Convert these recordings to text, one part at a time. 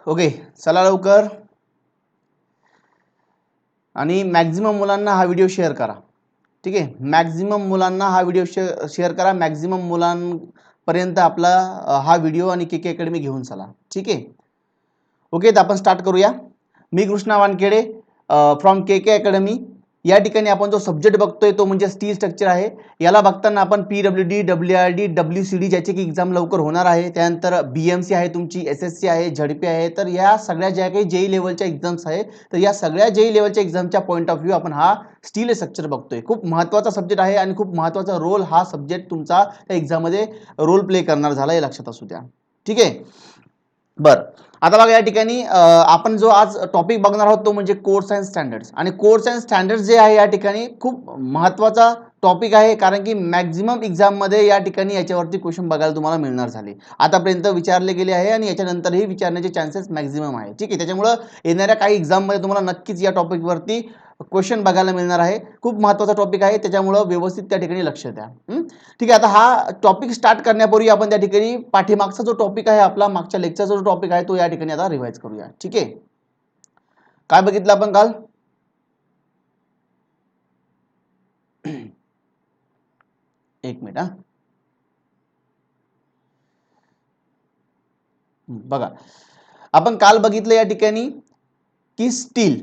Okay, चला लवकर आणि मॅक्झिमम मुलांना हा व्हिडिओ शेअर करा. ठीक आहे, मॅक्झिमम मुलांना हा व्हिडिओ शेअर करा. मॅक्झिमम मुलांपर्यंत आपला हा व्हिडिओ आणि के के अकॅडमी घेऊन चला. ठीक आहे, ओके. तर आपण स्टार्ट करूया. मी Krishna Wankhede from K K academy. या ठिकाणी आपण जो सब्जेक्ट बघतोय तो म्हणजे स्टील स्ट्रक्चर आहे. याला बघताना आपण PWD, WRD, WCD ज्याची की एक्झाम लवकर होणार आहे, त्यानंतर BMC आहे तुमची, SSC आहे, झडपी आहे. तर या सगळ्या ज्या काही जेई लेवलच्या एक्झाम्स आहेत, तर या सगळ्या जेई लेवलच्या एक्झामच्या पॉईंट ऑफ व्ह्यू आपण हा स्टील स्ट्रक्चर बघतोय. खूप महत्त्वाचा सब्जेक्ट आहे आणि खूप महत्त्वाचा रोल हा सब्जेक्ट तुमचा त्या एक्झाममध्ये रोल प्ले करणार झाला, हे लक्षात असू द्या. ठीक आहे, बरं. आता बघा या ठिकाणी आपण जो आज टॉपिक बघणार आहोत तो म्हणजे कोर्स अँड स्टँडर्ड्स. आणि कोर्स अँड स्टँडर्ड्स जे आहे या ठिकाणी खूप महत्त्वाचा टॉपिक आहे, कारण की मॅक्झिमम एक्झाममध्ये या ठिकाणी याच्यावरती क्वेश्चन बघायला तुम्हाला मिळणार झाले. आतापर्यंत विचारले गेले आहे आणि याच्यानंतरही विचारण्याचे चान्सेस मॅक्झिमम आहे. ठीक आहे, त्याच्यामुळं येणाऱ्या काही एक्झाममध्ये तुम्हाला नक्कीच या टॉपिकवरती क्वेश्चन बघायला मिळणार आहे. खूप महत्त्वाचा टॉपिक आहे, त्याच्यामुळं व्यवस्थित त्या ठिकाणी लक्ष द्या. ठीक आहे, आता हा टॉपिक स्टार्ट करण्यापूर्वी आपण त्या ठिकाणी पाठीमागचा जो टॉपिक आहे आपला, मागच्या लेक्चरचा जो टॉपिक आहे तो या ठिकाणी आता रिवाइज करूया. ठीक आहे, काय बघितलं आपण काल? एक मिनिट. बघा, आपण काल बघितलं या ठिकाणी की स्टील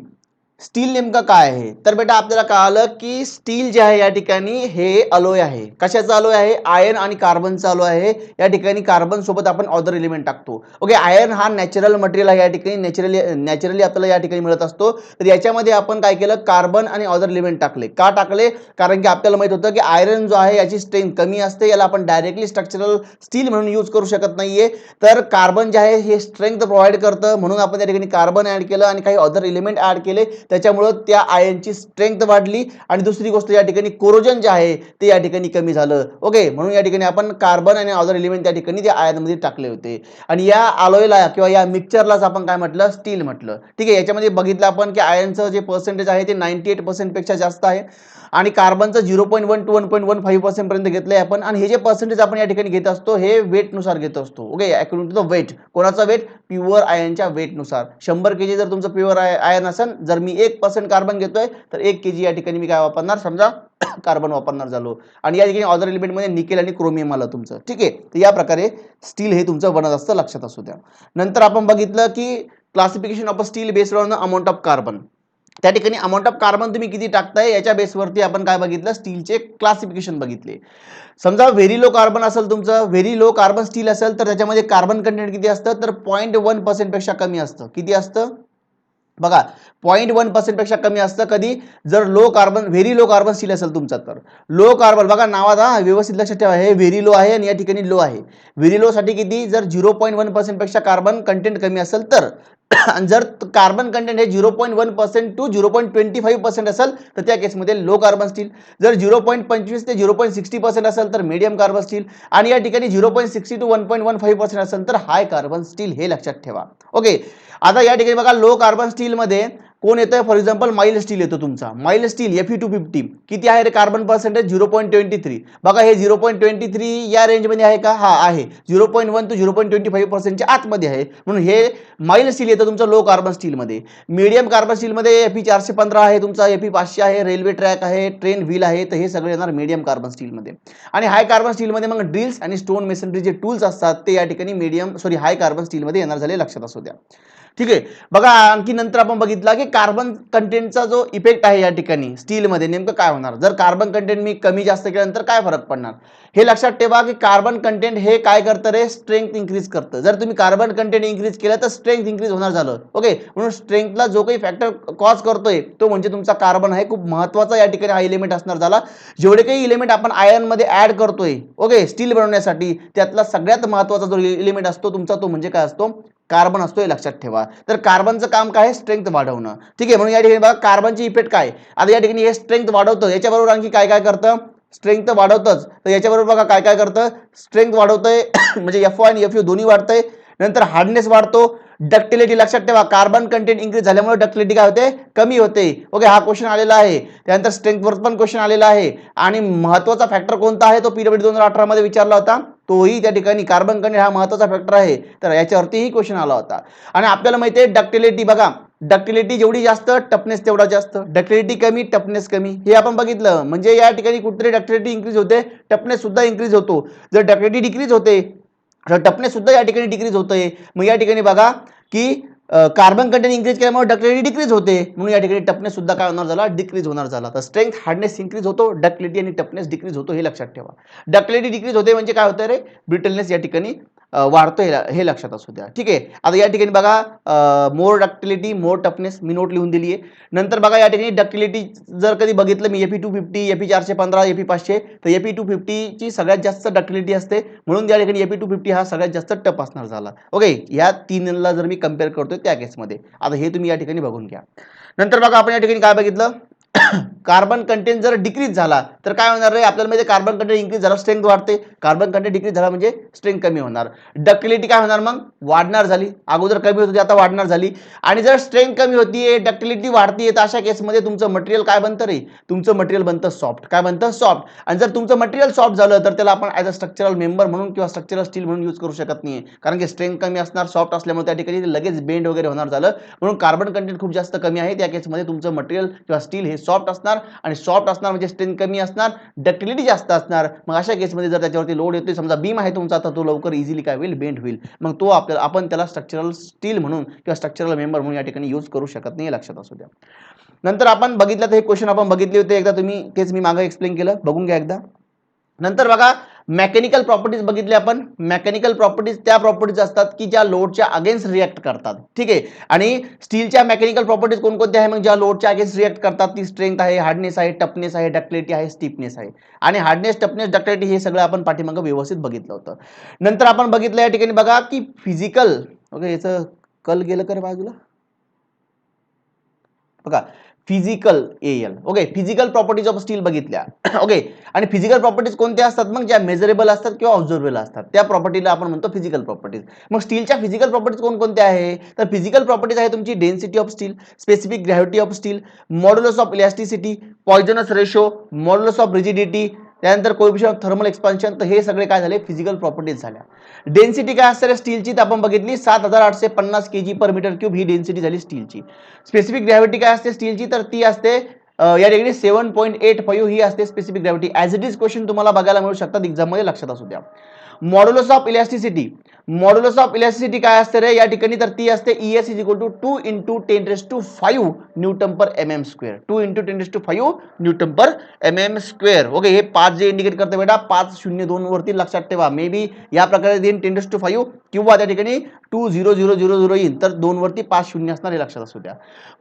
स्टील नेमकं काय आहे. तर बेटा आपल्याला कळालं की स्टील जे आहे या ठिकाणी हे अलोय आहे. कशाचं अलोय आहे? आयर्न आणि कार्बनचा अलोय आहे. या ठिकाणी कार्बन सोबत आपण अदर एलिमेंट टाकतो. ओके, आयर्न हा नॅचरल मटेरियल आहे, या ठिकाणी नॅचरली आपल्याला या ठिकाणी मिळत असतो. तर याच्यामध्ये आपण काय केलं, कार्बन आणि अदर एलिमेंट टाकले. का टाकले? कारण की आपल्याला माहित होतं की आयर्न जो आहे याची स्ट्रेंथ कमी असते, याला आपण डायरेक्टली स्ट्रक्चरल स्टील म्हणून यूज करू शकत नाहीये. तर कार्बन जे आहे हे स्ट्रेंथ प्रोव्हाइड करतं, म्हणून आपण त्या ठिकाणी कार्बन ऍड केलं आणि काही अदर एलिमेंट ऍड केले. त्याच्यामुळे त्या आयनची स्ट्रेंथ वाढली आणि दुसरी गोष्ट या ठिकाणी कोरोजन जे आहे ते या ठिकाणी कमी झालं. ओके, म्हणून या ठिकाणी आपण कार्बन आणि अदर एलिमेंट त्या ठिकाणी त्या आयनमध्ये टाकले होते आणि या अलोयला किंवा या मिक्सचरलाच आपण काय म्हटलं, स्टील म्हटलं. ठीक आहे, याच्यामध्ये बघितलं आपण की आयनचं जे पर्सेंटेज आहे ते 98% पेक्षा जास्त आहे आणि कार्बनचं 0.1 to 1.15% पर्यंत घेतलंय आपण. आणि हे जे पर्सेंटेज आपण या ठिकाणी घेत असतो हे वेटनुसार घेत असतो. Okay, according to the weight. कोणाचा वेट? प्युअर आयनच्या वेटनुसार. 100 kg जर तुमचं प्युअर आयन असेल, जर मी 1% कार्बन घेतोय तर 1 kg या ठिकाणी मी काय वापरणार, समजा कार्बन वापरणार झालो. आणि या ठिकाणी अदर एलिमेंटमध्ये निकेल आणि क्रोमियम आलं तुमचं. ठीक आहे, तर या प्रकारे स्टील हे तुमचं बनत असतं, लक्षात असू द्या. नंतर आपण बघितलं की classification of steel based on the amount of carbon. त्या ठिकाणी अमाऊंट ऑफ कार्बन तुम्ही किती टाकताय याच्या बेसवरती आपण काय बघितलं, स्टीलचे क्लासिफिकेशन बघितले. समजा व्हेरी लो कार्बन असेल तुमचं, व्हेरी लो कार्बन स्टील असेल तर त्याच्यामध्ये कार्बन कंटेंट किती असतं, तर 0.1% पेक्षा कमी असतं. किती असतं बघा, 0.1% पेक्षा कमी असतं. कधी? जर low carbon, very low carbon steel असेल तुमचा. तर लो कार्बन बघा नावात, हा व्यवस्थित लक्षात ठेवा, हे व्हेरी लो आहे आणि या ठिकाणी लो आहे. व्हेरी लो साठी किती? जर 0.1% पेक्षा कार्बन कंटेंट कमी असेल तर. आणि जर कार्बन कंटेंट हे 0.1% टू 0.25% असेल तर त्या केसमध्ये लो कार्बन स्टील. जर 0.25 ते 0.60% असेल तर मीडियम कार्बन स्टील. आणि या ठिकाणी 0.60 टू 1.15% असेल तर हाय कार्बन स्टील, हे लक्षात ठेवा. ओके, आता या ठिकाणी बघा लो कार्बन स्टील मध्ये कोण येतं, फॉर एक्झाम्पल माइल्ड स्टील येतो तुमचा. माइल्ड स्टील Fe250 किती आहे रे कार्बन पर्सेंटेज? 0.23. बघा हे 0.23 या रेंजमध्ये आहे का? हा आहे. 0.1 टू 0.25% च्या आतमध्ये आहे, म्हणून हे माइल्ड स्टील येतं तुमचं लो कार्बन स्टीलमध्ये. मीडियम कार्बन स्टीलमध्ये Fe415 आहे तुमचा, Fe500 आहे, रेल्वे ट्रॅक आहे, ट्रेन व्हील आहे, तर हे सगळे येणार मीडियम कार्बन स्टीलमध्ये. आणि हाय कार्बन स्टीलमध्ये मग ड्रिल्स आणि स्टोन मेसनरी जे टूल्स असतात ते या ठिकाणी हाय कार्बन स्टीलमध्ये येणार झाले, लक्षात असू द्या. ठीक आहे, बघा आणखी नंतर आपण बघितला की कार्बन कंटेंटचा जो इफेक्ट आहे या ठिकाणी स्टीलमध्ये नेमकं काय होणार. जर कार्बन कंटेंट मी कमी जास्त केल्यानंतर काय फरक पडणार, हे लक्षात ठेवा की कार्बन कंटेंट हे काय करतं रे, स्ट्रेंथ इन्क्रीज करतं. जर तुम्ही कार्बन कंटेंट इन्क्रीज केलं तर स्ट्रेंथ इन्क्रीज होणार झालं. ओके, म्हणून स्ट्रेंथला जो काही फॅक्टर कॉज करतोय तो म्हणजे तुमचा कार्बन आहे. खूप महत्त्वाचा या ठिकाणी हा एलिमेंट असणार झाला. जेवढे काही एलिमेंट आपण आयर्नमध्ये ऍड करतोय ओके स्टील बनवण्यासाठी, त्यातला सगळ्यात महत्त्वाचा जो एलिमेंट असतो तुमचा तो म्हणजे काय असतो, कार्बन असतो, हे लक्षात ठेवा. तर कार्बनचं काम काय आहे, स्ट्रेंथ वाढवणं. ठीक आहे, म्हणून या ठिकाणी बघा कार्बनची इफेक्ट काय. आता या ठिकाणी हे स्ट्रेंथ वाढवतं, याच्याबरोबर आणखी काय काय करतं, स्ट्रेंथ वाढवतच. तर याच्याबरोबर बघा काय काय करतं, स्ट्रेंथ वाढवतंय म्हणजे FO आणि FU दोन्ही वाढतंय. नंतर हार्डनेस वाढतो. डक्टिलिटी लक्षात ठेवा, कार्बन कंटेंट इन्क्रीज झाल्यामुळे डक्टिलिटी काय होते, कमी होते. ओके, हा क्वेश्चन आलेला आहे. त्यानंतर स्ट्रेंथवर पण क्वेश्चन आलेला आहे. आणि महत्त्वाचा फॅक्टर कोणता आहे तो PWD 2018 मध्ये विचारला होता, तोही त्या ठिकाणी कार्बन कंटेंट हा महत्वाचा फॅक्टर आहे, तर याच्यावरतीही क्वेश्चन आला होता. आणि आपल्याला माहिती आहे डक्टिलिटी, बघा डक्टिलिटी जेवढी जास्त टफनेस तेवढा जास्त, डक्टिलिटी कमी टफनेस कमी, हे आपण बघितलं. म्हणजे या ठिकाणी कुठेतरी डक्टिलिटी इंक्रीज होते, टफनेस सुद्धा इंक्रीज होतो. जर डक्टिलिटी डिक्रीज होते तर टफनेस सुद्धा या ठिकाणी डिक्रीज होतोय. मग या ठिकाणी बघा की कार्बन कंटेंट इंक्रीज केल्यामुळे डक्टिलिटी डिक्रीज होते, म्हणून या ठिकाणी टफनेस सुद्धा काय होणार झाला, डिक्रीज होणार झाला. तर स्ट्रेंथ हार्डनेस इंक्रीज होतो, डक्टिलिटी आणि टफनेस डिक्रीज होतो, हे लक्षात ठेवा. डक्टिलिटी डिक्रीज होते म्हणजे काय होतं रे, ब्रिटलनेस या ठिकाणी वाढतोय, हे लक्षात असू द्या. ठीक आहे. आता या ठिकाणी बघा मोर डक्टिलिटी मोर टफनेस मी नोट लिहून दिली आहे. नंतर बघा या ठिकाणी डक्टिलिटी जर कधी बघितलं मी Fe250 Fe415 Fe500, तर Fe250 ची सगळ्यात जास्त डक्टिलिटी असते, म्हणून या ठिकाणी Fe250 हा सगळ्यात जास्त टफ असणार झाला. ओके, या तीनला जर मी कम्पेअर करतोय त्या केसमध्ये. आता हे तुम्ही या ठिकाणी बघून घ्या. नंतर बघा आपण या ठिकाणी काय बघितलं, कार्बन कंटेंट जर डिक्रीज झाला तर काय होणार रे, आपल्याला माहिती कार्बन कंटेंट इंक्रीज झाला स्ट्रेंथ वाढते, कार्बन कंटेंट डिक्रीज झाला म्हणजे स्ट्रेंथ कमी होणार. डक्टिलिटी काय होणार, मग वाढणार झाली, अगोदर कमी होती आता वाढणार झाली. आणि जर स्ट्रेंथ कमी होतीये डक्टिलिटी वाढतीये तर अशा केसमध्ये तुमचं मटेरियल काय बनतं रे, तुमचं मटेरियल बनतं सॉफ्ट. काय बनतं, सॉफ्ट. आणि जर तुमचं मटेरियल सॉफ्ट झालं तर त्याला आपण ऍज अ स्ट्रक्चरल मेंबर म्हणून किंवा स्ट्रक्चरल स्टील म्हणून यूज करू शकत नाही, कारण की स्ट्रेंथ कमी असणार, सॉफ्ट असल्यामुळे त्या ठिकाणी लगेच बेंड वगैरे होणार झालं. म्हणून कार्बन कंटेंट खूप जास्त कमी आहे त्या केसमध्ये तुमचं मटेरियल किंवा स्टील हे सॉफ्ट असणार, आणि सॉफ्ट असणार म्हणजे स्ट्रेंथ कमी असणार, डक्टिलिटी जास्त असणार. मग अशा केसमध्ये जर त्याच्यावरती लोड येतोय, समजा बीम आहे तुमचा, तर तो लवकर इझिली काय होईल, बेंड होईल. मग तो आपण त्याला स्ट्रक्चरल स्टील म्हणून किंवा स्ट्रक्चरल मेंबर म्हणून या ठिकाणी यूज करू शकत नाही, लक्षात असू द्या. नंतर आपण बघितलं तर हे क्वेश्चन आपण बघितले होते एकदा, तुम्ही तेच मी मागे एक्सप्लेन केलं, बघून घ्या एकदा. नंतर बघा मेकॅनिकल प्रॉपर्टीज बघितले आपण. मेकॅनिकल प्रॉपर्टीज त्या प्रॉपर्टीज असतात की ज्या लोडच्या अगेन्स्ट रिएक्ट करतात. ठीक आहे. आणि स्टीलच्या मेकॅनिकल प्रॉपर्टीज कोणकोणत्या आहे, मग ज्या लोडच्या अगेन्स्ट रिएक्ट करतात, ती स्ट्रेंथ आहे, हार्डनेस आहे, टफनेस आहे, डक्टिलिटी आहे, स्टिफनेस आहे. आणि हार्डनेस, टफनेस, डक्टिलिटी हे सगळं आपण पाठीमागं व्यवस्थित बघितलं होतं. नंतर आपण बघितलं या ठिकाणी बघा की फिजिकल, ओके याचं कल गेलं कर बाजूला, बघा physical L, okay physical properties of steel बघितल्या. ओके, आणि फिजिकल प्रॉपर्टीज कोणत्या असतात, मग ज्या मेजरेबल असतात किंवा ऑब्झर्वेबल असतात त्या प्रॉपर्टीला आपण म्हणतो फिजिकल प्रॉपर्टीज. मग स्टीलच्या फिजिकल प्रॉपर्टीज कोणकोणत्या आहे, तर फिजिकल प्रॉपर्टीज आहे तुमची density of steel, specific gravity of steel, modulus of elasticity, poisonous ratio, modulus of rigidity, त्यानंतर कोएफिशिएंट ऑफ थर्मल एक्सपान्शन. तर हे सगळे काय झाले, फिजिकल प्रॉपर्टीज झाल्या. डेन्सिटी काय असते स्टीलची, तर आपण बघितली 7850 kg पर मीटर क्यूब ही डेन्सिटी झाली स्टीलची. स्पेसिफिक ग्रॅव्हिटी काय असते स्टीलची, तर ती असते या ठिकाणी 7.85 ही असते specific gravity. As it is question तुम्हाला बघायला मिळू शकतात एक्झाम मध्ये, लक्षात असू द्या. Modulus of elasticity, modulus of elasticity काय असते रे या ठिकाणी, तर ती असते ES is equal to 2 × 10⁵ newton per mm square, 2 × 10⁵ newton per mm square. Okay, हे 5 जे इंडिकेट करते बेटा 502 वरती लक्षात ठेवा. मे बी या प्रकारे देईन 10⁵ किंवा त्या ठिकाणी 20000 येईल, तर 2 वरती 5 शून्य असणार, हे लक्षात असू द्या.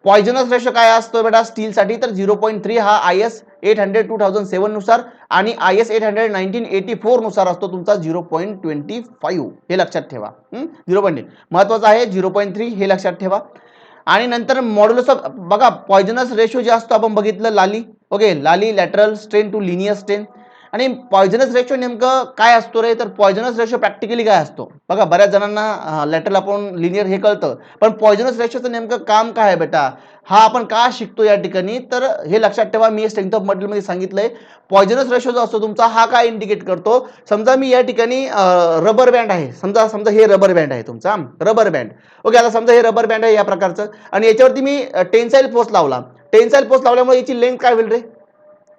पॉइजनस रेशो काय असतो बेटा स्टीलसाठी, तर 0.3 हा IS 800-2007 नुसार आणि IS 800-1984 नुसार असतो तुमचा 0.25, हे लक्षात ठेवा. 0.3 महत्वाचं आहे, 0.3 हे लक्षात ठेवा. आणि नंतर मॉड्युलस ऑफ, बघा पॉइजनस रेशो जे असतो आपण बघितलं लाली, ओके लाली lateral strain to linear strain. आणि पॉइजनस रेशो नेमकं काय असतो रे, तर पॉइजनस रेशो प्रॅक्टिकली काय असतो बघा, बऱ्याच जणांना लॅटरल आपण लिनियर हे कळतं, पण पॉइजनस रेशोचं नेमकं काम काय आहे बेटा, हा आपण का शिकतो या ठिकाणी, तर हे लक्षात ठेवा. मी स्ट्रेंथ ऑफ मटेरियल मध्ये सांगितलंय पॉइजनस रेशो जो असतो तुमचा हा काय इंडिकेट करतो. समजा मी या ठिकाणी रबर बँड आहे, समजा हे रबर बँड आहे तुमचा रबर बँड. ओके, आता समजा हे रबर बँड आहे या प्रकारचं, आणि याच्यावरती मी टेन्साइल फोर्स लावला. टेन्साइल फोर्स लावल्यामुळे याची लेंथ काय होईल रे,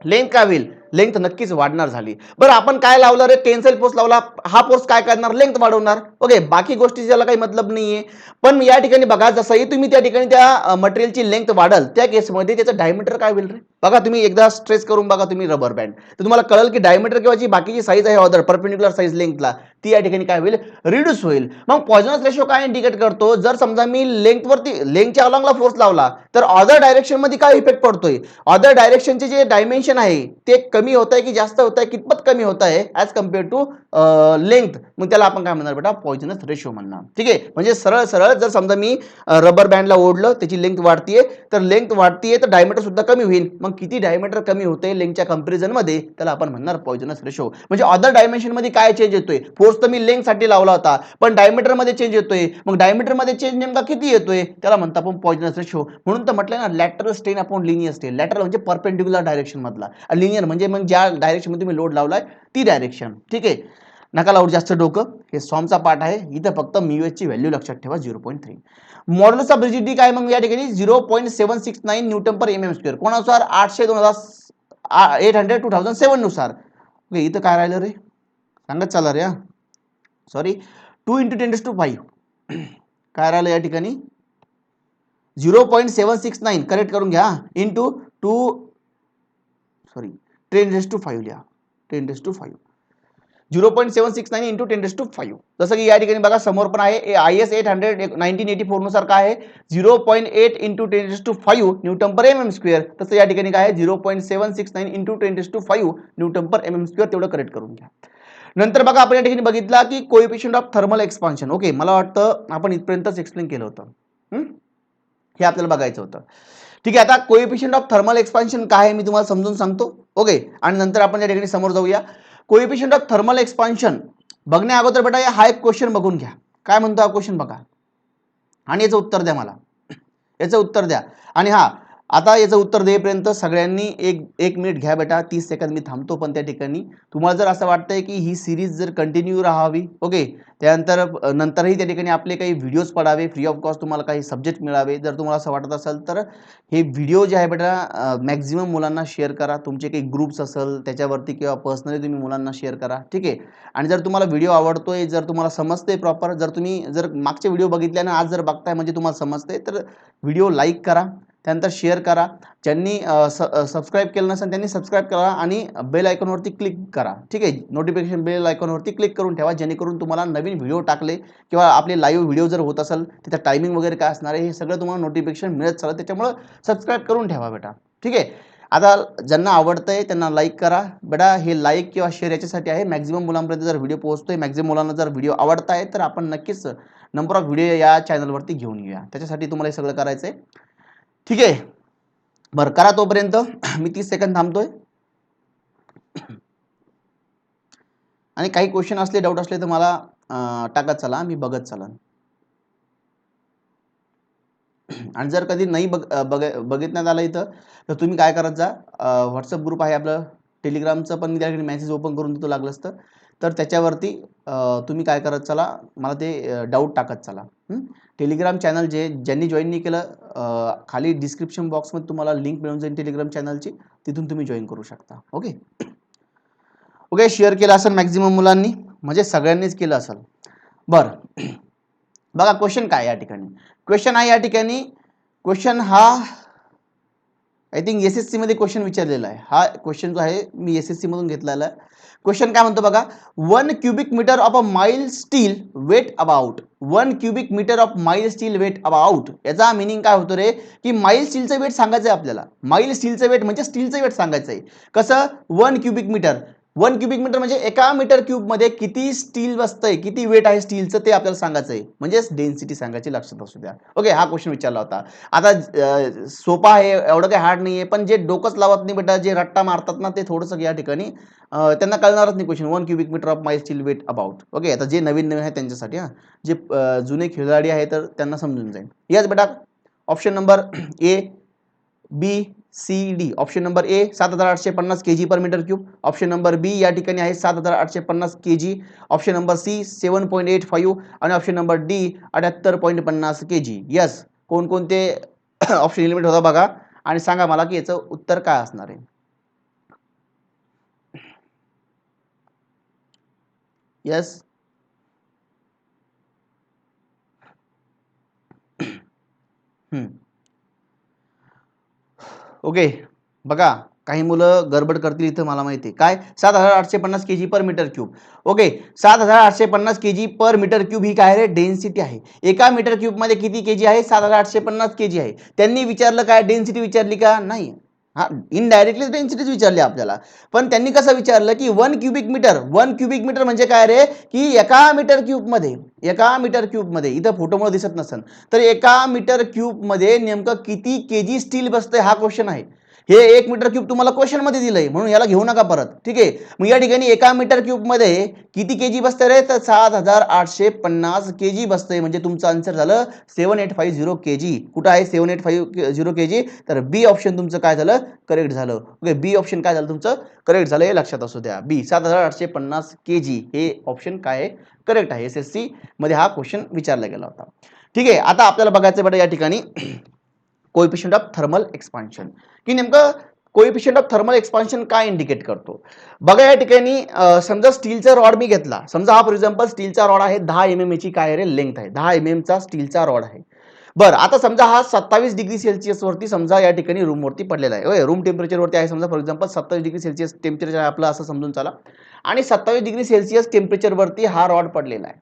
लेंथ काय होईल, लेंथ नक्कीच वाढणार झाली. बरं आपण काय लावलं रे, टेन्साइल फोर्स लावला, हा फोर्स काय करणार, लेंथ वाढवणार. ओके, बाकी गोष्टी त्याला काही मतलब नाहीये. पण या ठिकाणी बघा जसंही तुम्ही त्या ठिकाणी त्या मटेरियलची लेंथ वाढल त्या केसमध्ये त्याचं डायमीटर काय होईल रे, बघा तुम्ही एकदा स्ट्रेस करून बघा तुम्ही रबर बँड, तर तुम्हाला कळेल की डायमीटर किंवा जी बाकीची साईज आहे अदर परपेंडिक्युलर साईज लेंथला, ती या ठिकाणी काय होईल, रिड्यूस होईल. मग पॉइजनस रेशो काय इंडिकेट करतो, जर समजा मी लेंथच्या अलॉंगला फोर्स लावला तर अदर डायरेक्शन मध्ये काय इफेक्ट पडतोय, अदर डायरेक्शनचे जे डायमेन्शन आहे ते कमी होत आहे की जास्त होत आहे, कितपत कमी होत आहे ऍज कम्पेअर टू लेंथ, मग त्याला आपण काय म्हणणार बेटा, पॉइजनस रेशो म्हणणार. ठीक आहे, म्हणजे सरळ सरळ जर समजा मी रबर बँडला ओढलं, त्याची लेंथ वाढतीये, तर लेंथ वाढतीये तर डायमीटर सुद्धा कमी होईल. मग किती डायमीटर कमी होते लेंथच्या कंपॅरिझन मध्ये, त्याला आपण म्हणणार पॉइजनस रेशो. म्हणजे अदर डायमेन्शन मध्ये काय चेंज येतोय, फोर्स तर मी लेंथ साठी लावला होता, पण डायमीटर मध्ये चेंज येतोय. मग डायमीटर मध्ये चेंज नेमका किती येतोय, त्याला म्हणतो आपण पॉइजनस रेशो. म्हणून तर म्हटलं ना lateral strain upon linear strain. Lateral म्हणजे परपेंडिक्युलर डायरेक्शन मधला, लिनियर म्हणजे मग ज्या डायरेक्शन मध्ये तुम्ही लोड लावलाय ती डायरेक्शन. ठीक आहे. नका लावू जास्त डोकं, हे सॉमचा पार्ट आहे. इथं फक्त म्यू ची व्हॅल्यू लक्षात ठेवा 0.3. मॉड्युलस ऑफ रिजिडिटी काय मग या ठिकाणी 0.769 न्यूटन पर mm स्क्वेअर. कोणानुसार 800 800 2007 नुसार. ओके, इथं काय राहिलं रे, सांगत चाला रे. सॉरी, 2 × 10⁵ काय राहिलं या ठिकाणी 0.769 करेक्ट करून घ्या इंटू 2 सॉरी 10⁵ लिहा 10⁵. 0.769 इंटू 10⁵. जसं की या ठिकाणी बघा समोर पण आहे IS 800 1984 नुसार काय आहे 0.8 into 10⁵ newton per mm square. तसं या ठिकाणी काय आहे 0.769 into 10⁵ newton per mm square. तेवढं करेक्ट करून घ्या. नंतर बघा आपण या ठिकाणी बघितला की coefficient of thermal expansion. Okay, मला वाटतं आपण इथपर्यंतच एक्सप्लेन केलं होतं. हे आपल्याला बघायचं होतं. ठीक आहे, आता कोएफिशियंट ऑफ थर्मल एक्सपान्शन काय आहे मी तुम्हाला समजून सांगतो. ओके, आणि नंतर आपण या ठिकाणी समोर जाऊया. कोएफिशियंट ऑफ थर्मल एक्सपान्शन बघण्या अगोदर बेटा हा एक क्वेश्चन बघून घ्या. काय म्हणतो हा क्वेश्चन बघा आणि याचं उत्तर द्या मला. याचं उत्तर द्या. आणि हा आता याचं उत्तर देईपर्यंत सगळ्यांनी एक मिनिट घ्या बेटा, 30 सेकंद मी थांबतो. पण त्या ठिकाणी तुम्हाला जर असं वाटतंय की ही सिरीज जर कंटिन्यू राहावी, ओके, त्यानंतर नंतरही त्या ठिकाणी आपले काही व्हिडिओज पडावे, फ्री ऑफ कॉस्ट तुम्हाला काही सब्जेक्ट मिळावे, जर तुम्हाला असं वाटत असेल तर हे व्हिडिओ जे आहे बेटा मॅक्झिमम मुलांना शेअर करा. तुमचे काही ग्रुप्स असेल त्याच्यावरती किंवा पर्सनली तुम्ही मुलांना शेअर करा. ठीक आहे, आणि जर तुम्हाला व्हिडिओ आवडतोय, जर तुम्हाला समजते प्रॉपर, जर मागचे व्हिडिओ बघितल्याने आज जर बघताय म्हणजे तुम्हाला समजते, तर व्हिडिओ लाईक करा, त्यानंतर शेअर करा. ज्यांनी सबस्क्राईब केलं नसेल त्यांनी सबस्क्राईब करा आणि बेल आयकॉनवरती क्लिक करा. ठीक आहे, नोटिफिकेशन बेल आयकॉनवरती क्लिक करून ठेवा, जेणेकरून तुम्हाला नवीन व्हिडिओ टाकले किंवा आपले लाईव्ह व्हिडिओ जर होत असेल तिथं टायमिंग वगैरे काय असणार आहे हे सगळं तुम्हाला नोटिफिकेशन मिळत चालेल. त्याच्यामुळे सबस्क्राईब करून ठेवा बेटा. ठीक आहे, आता ज्यांना आवडतंय त्यांना लाईक करा बेटा. हे लाईक किंवा शेअर याच्यासाठी आहे, मॅक्झिमम मुलांपर्यंत जर व्हिडिओ पोहोचतोय, मॅक्झिमम मुलांना जर व्हिडिओ आवडताय तर आपण नक्कीच नंबर ऑफ व्हिडिओ या चॅनलवरती घेऊन येऊया. त्याच्यासाठी तुम्हाला हे सगळं करायचंय. ठीक आहे, बरं करा तोपर्यंत मी 30 सेकंद थांबतोय. आणि काही क्वेश्चन असले, डाऊट असले तर मला टाकत चला, मी बघत चला. आणि जर कधी नाही बघितण्यात आलं इथं तर तुम्ही काय करत जा, व्हॉट्सअप ग्रुप आहे आपलं टेलिग्रामचं, पण मी त्या ठिकाणी मेसेज ओपन करून देतो लागलं असतं तर त्याच्यावरती तुम्ही काय करत चला, मला ते डाऊट टाकत चला. टेलिग्राम चॅनल ज्यांनी जॉईन नाही केलं, खाली डिस्क्रिप्शन बॉक्समध्ये तुम्हाला लिंक मिळून जाईल टेलिग्राम चॅनलची, तिथून तुम्ही जॉईन करू शकता. ओके ओके, शेअर केलं असेल मॅक्झिमम मुलांनी, म्हणजे सगळ्यांनीच केलं असेल. बरं बघा क्वेश्चन काय या ठिकाणी. क्वेश्चन आहे या ठिकाणी, क्वेश्चन हा आय थिंक SSC मध्ये क्वेश्चन विचारलेला आहे. हा क्वेश्चन जो आहे मी SSC मधून घेतलेला आहे. क्वेश्चन काय म्हणतो बघा, 1 cubic meter of a mild steel weight about 1 cubic meter of mild steel weight about. याचा मिनिंग काय होतो रे, की माइल्ड स्टीलचं वेट सांगायचं आहे आपल्याला. माइल्ड स्टीलचं वेट म्हणजे स्टीलचं वेट सांगायचं आहे. कसं 1 cubic meter, 1 cubic meter म्हणजे एका मीटर क्यूब मध्ये किती स्टील बसतंय, किती वेट आहे स्टीलचं ते आपल्याला सांगायचं आहे, म्हणजेच डेन्सिटी सांगायची, लक्षात असू द्या. ओके, हा क्वेश्चन विचारला होता. आता सोपा आहे, एवढं काही हार्ड नाही आहे, पण जे डोकंच लावत नाही बेटा, जे रट्टा मारतात ना, ते थोडंसं या ठिकाणी त्यांना कळणारच नाही question. 1 cubic meter of mild steel weight about. Okay, आता जे नवीन आहे त्यांच्यासाठी, जे जुने खेळाडी आहे तर त्यांना समजून जाईल. यस बेटा, option number A, B, C, D. Option number A 7850 kg पर metre cube. Option number B या ठिकाणी आहे 7850 kg. ऑप्शन नंबर C 7.85 आणि option number D 78.50 kg. Yes, कोणकोणते ऑप्शन एलिमेंट होता बघा आणि सांगा मला की याचं उत्तर काय असणार आहे. यस, ओके, बघा काही मुलं गडबड करतील इथं, मला माहिती आहे. काय 7850 kg पर मीटर क्यूब. ओके, 7850 kg पर मीटर क्यूब ही काय आहे, डेन्सिटी आहे. एका मीटर क्यूब मध्ये किती केजी आहे, 7850 kg आहे. त्यांनी विचारलं काय, डेन्सिटी विचारली का, नाही. हा, इनडायरेक्टली डेन्सिटीच विचारली आपल्याला. पण त्यांनी कसं विचारलं की 1 cubic मीटर म्हणजे काय रे, की एका मीटर क्यूब मध्ये इथं फोटोमुळे दिसत नसेल तर एका मीटर क्यूब मध्ये नेमकं किती केजी स्टील बसतंय हा क्वेश्चन आहे. हे 1 मीटर क्यूब तुम्हाला क्वेश्चन मध्ये दिलंय म्हणून याला घेऊ नका परत. ठीक आहे, मग या ठिकाणी 1 मीटर क्यूब मध्ये किती केजी बसतं रे? तर 7850 केजी बसतंय. म्हणजे तुमचं आन्सर झालं 7850 केजी. कुठं आहे 7850 केजी? तर बी ऑप्शन तुमचं काय झालं? करेक्ट झालं. ओके, बी ऑप्शन काय झालं तुमचं? करेक्ट झालं. हे लक्षात असू द्या. बी 7850 केजी हे ऑप्शन काय आहे? करेक्ट आहे. SSC मध्ये हा क्वेश्चन विचारला गेला होता. ठीक आहे, आता आपल्याला बघायचं बेटा या ठिकाणी कोएफिशियंट ऑफ थर्मल एक्सपान्शन, की नेमकं कोएफिशियंट ऑफ थर्मल एक्सपान्शन काय इंडिकेट करतो. बघा या ठिकाणी समजा स्टीलचा रॉड मी घेतला. समजा हा फॉर एक्झाम्पल स्टीलचा रॉड आहे, 10 mm ची काय रे लेंथ आहे, 10 mm चा स्टीलचा रॉड आहे. बरं, आता समजा हा 27 डिग्री सेल्सिअस वरती समजा या ठिकाणी रूम वरती पडलेला आहे. रूम टेम्परेचर वरती आहे. समजा for example 27 degree Celsius temperature आहे आपलं असं समजून चला, आणि 27 डिग्री सेल्सिअस टेम्परेचर वरती हा रॉड पडलेला आहे.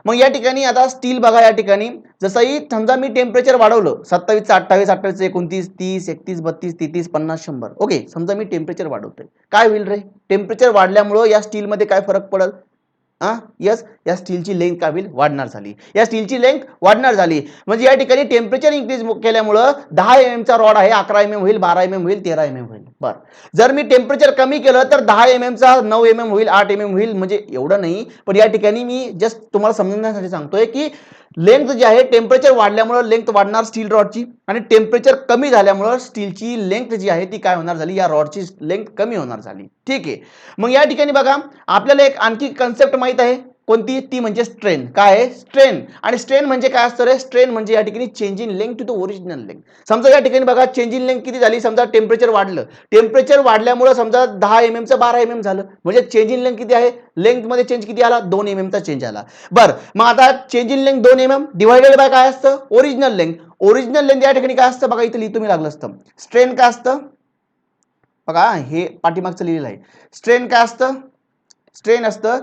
मग या ठिकाणी आता स्टील बघा या ठिकाणी जसंही समजा मी टेम्परेचर वाढवलं 27 28 28 29 30 31 32 33 50 100. ओके, समजा मी टेम्परेचर वाढवतोय, काय होईल रे? टेम्परेचर वाढल्यामुळे या स्टील मध्ये काय फरक पडेल? यस, या स्टीलची लेंथ काय होईल? वाढणार झाली. या स्टीलची लेंथ वाढणार झाली म्हणजे या ठिकाणी टेम्परेचर इन्क्रीज केल्यामुळे 10 mm चा रॉड आहे 11 mm होईल, 12 mm होईल, 13 mm होईल. बरं, जर मी टेम्परेचर कमी केलं तर 10 mm चा 9 mm होईल, 8 mm होईल. म्हणजे एवढं नाही, पण या ठिकाणी मी जस्ट तुम्हाला समजण्यासाठी सांगतोय की लेंथ जी आहे टेम्परेचर वाढल्यामुळे लेंथ वाढणार स्टील रॉडची, आणि टेम्परेचर कमी झाल्यामुळे स्टीलची लेंथ जी आहे ती काय होणार झाली? या रॉडची लेंथ कमी होणार झाली. ठीक आहे, मग या ठिकाणी बघा आपल्याला एक आणखी कन्सेप्ट माहित आहे, कोणती? ती म्हणजे स्ट्रेन. काय आहे? स्ट्रेन. आणि स्ट्रेन म्हणजे काय असतं रे? स्ट्रेन म्हणजे या ठिकाणी change in length to the original length. समजा या ठिकाणी बघा चेंज इन लेंथ किती झाली? समजा टेम्परेचर वाढलं, टेम्परेचर वाढल्यामुळे समजा 10 mm चं 12 mm झालं, म्हणजे चेंज इन लेंथ किती आहे? लेंथ मध्ये चेंज किती आला? 2 mm चा चेंज आला. बरं, मग आता change in length 2 mm divided by काय असतं? Original length. ओरिजिनल लेंथ या ठिकाणी काय असतं? बघा इथं लिहितो मी लागलं असतं. स्ट्रेन काय असतं? बघा हे पाठीमागचं लिहिलेलं आहे. स्ट्रेन काय असतं? स्ट्रेन असतं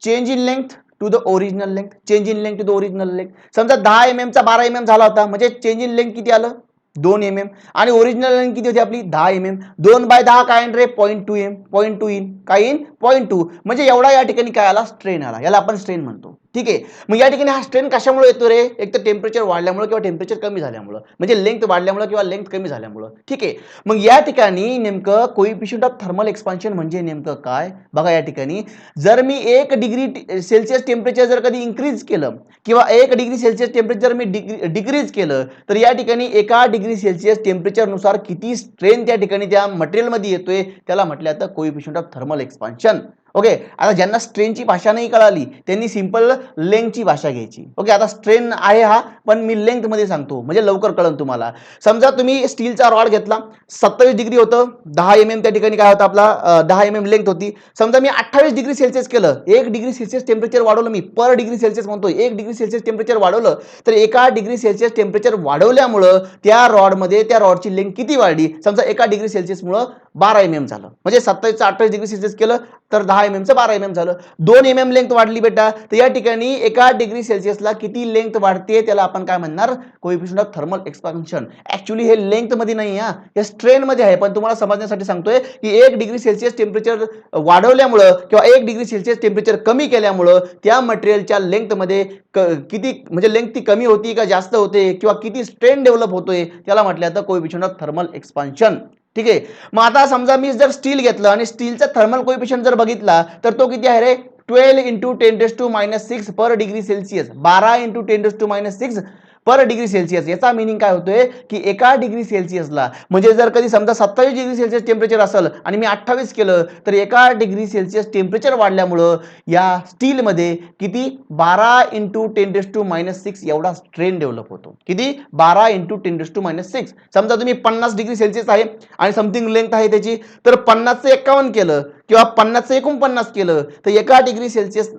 change in length to the original length. Change in length to the original length. समजा 10 mm चा 12 mm झाला होता, म्हणजे चेंज इन लेंथ किती आलं? 2 mm. आणि ओरिजिनल लेंथ किती होती आपली? 10 mm. 2/10 काय रे? 0.2 m. 0.2 इन काय इन 0.2, म्हणजे एवढा या ठिकाणी काय आला? स्ट्रेन आला. याला आपण स्ट्रेन म्हणतो. ठीक आहे, मग या ठिकाणी हा स्ट्रेन कशामुळे येतो रे? एक तर टेम्परेचर वाढल्यामुळे किंवा टेम्परेचर कमी झाल्यामुळे, म्हणजे लेंथ वाढल्यामुळे किंवा लेंथ कमी झाल्यामुळे. ठीक आहे, मग या ठिकाणी नेमकं कोएफिशियंट ऑफ थर्मल एक्सपान्शन म्हणजे नेमकं काय? बघा या ठिकाणी जर मी 1 डिग्री सेल्सिअस टेम्परेचर जर कधी इन्क्रीज केलं किंवा 1 डिग्री सेल्सिअस टेम्परेचर मी डिक्रीज केलं, तर या ठिकाणी 1 डिग्री सेल्सिअस टेम्परेचर नुसार किती स्ट्रेन त्या ठिकाणी त्या मटेरियल मध्ये येतोय त्याला म्हटलं जातं coefficient of thermal expansion. Okay, आता ज्यांना स्ट्रेनची भाषा नाही कळाली त्यांनी सिंपल लेंथची भाषा घ्यायची. ओके, आता स्ट्रेन आहे हा, पण मी लेंथ मध्ये सांगतो म्हणजे लवकर कळेल तुम्हाला. समजा तुम्ही स्टीलचा रॉड घेतला, 27 डिग्री होतं, 10 mm त्या ठिकाणी काय होतं आपला 10 mm लेंथ होती. समजा मी 28 डिग्री सेल्सिअस केलं, 1 डिग्री सेल्सिअस टेम्परेचर वाढवलं, मी पर डिग्री सेल्सिअस म्हणतोय, 1 डिग्री सेल्सिअस टेम्परेचर वाढवलं, तर 1 डिग्री सेल्सिअस टेम्परेचर वाढवल्यामुळं त्या रॉडमध्ये त्या रॉडची लेंथ किती वाढली? समजा 1 डिग्री सेल्सिअसमुळं 12 mm झालं, म्हणजे 27 28 डिग्री सेल्सिअस केलं तर 10 mm चं 12 mm झालं, 2 mm लेंथ वाढली बेटा. तर या ठिकाणी 1 डिग्री सेल्सिअसला किती लेंथ वाढते त्याला आपण काय म्हणणार? Coefficient of thermal expansion. Actually हे लेंथ मध्ये नाही, हे स्ट्रेन मध्ये आहे, पण तुम्हाला समजण्यासाठी सांगतोय की 1 डिग्री सेल्सिअस टेम्परेचर वाढवल्यामुळं किंवा 1 डिग्री सेल्सिअस टेम्परेचर कमी केल्यामुळं त्या मटेरियलच्या लेंथ मध्ये किती म्हणजे लेंथ ती कमी होती का जास्त होते किंवा किती स्ट्रेन डेव्हलप होतोय त्याला म्हटलं जातं कोएफिशियंट ऑफ थर्मल एक्सपान्शन. ठीक आहे, मग आता समजा मी जर स्टील घेतलं आणि स्टीलचा थर्मल कोएफिशियंट जर बघितला तर तो किती आहे रे? 12 × 10⁻⁶ पर डिग्री सेल्सिअस. 12 × 10⁻⁶ पर डिग्री सेल्सिअस. याचा मिनिंग काय होतोय की 1 डिग्री सेल्सिअसला म्हणजे जर कधी समजा 27 डिग्री सेल्सिअस टेम्परेचर असेल आणि मी 28 केलं तर 1 डिग्री सेल्सिअस टेम्परेचर वाढल्यामुळं या स्टीलमध्ये किती 12 × 10⁻⁶ एवढा स्ट्रेन डेव्हलप होतो. किती? 12 × 10⁻⁶. समजा तुम्ही 50 डिग्री सेल्सिअस आहे आणि समथिंग लेंथ आहे त्याची, तर 50 चं 51 केलं किंवा 50 चं 49 केलं तर 1 डिग्री सेल्सिअस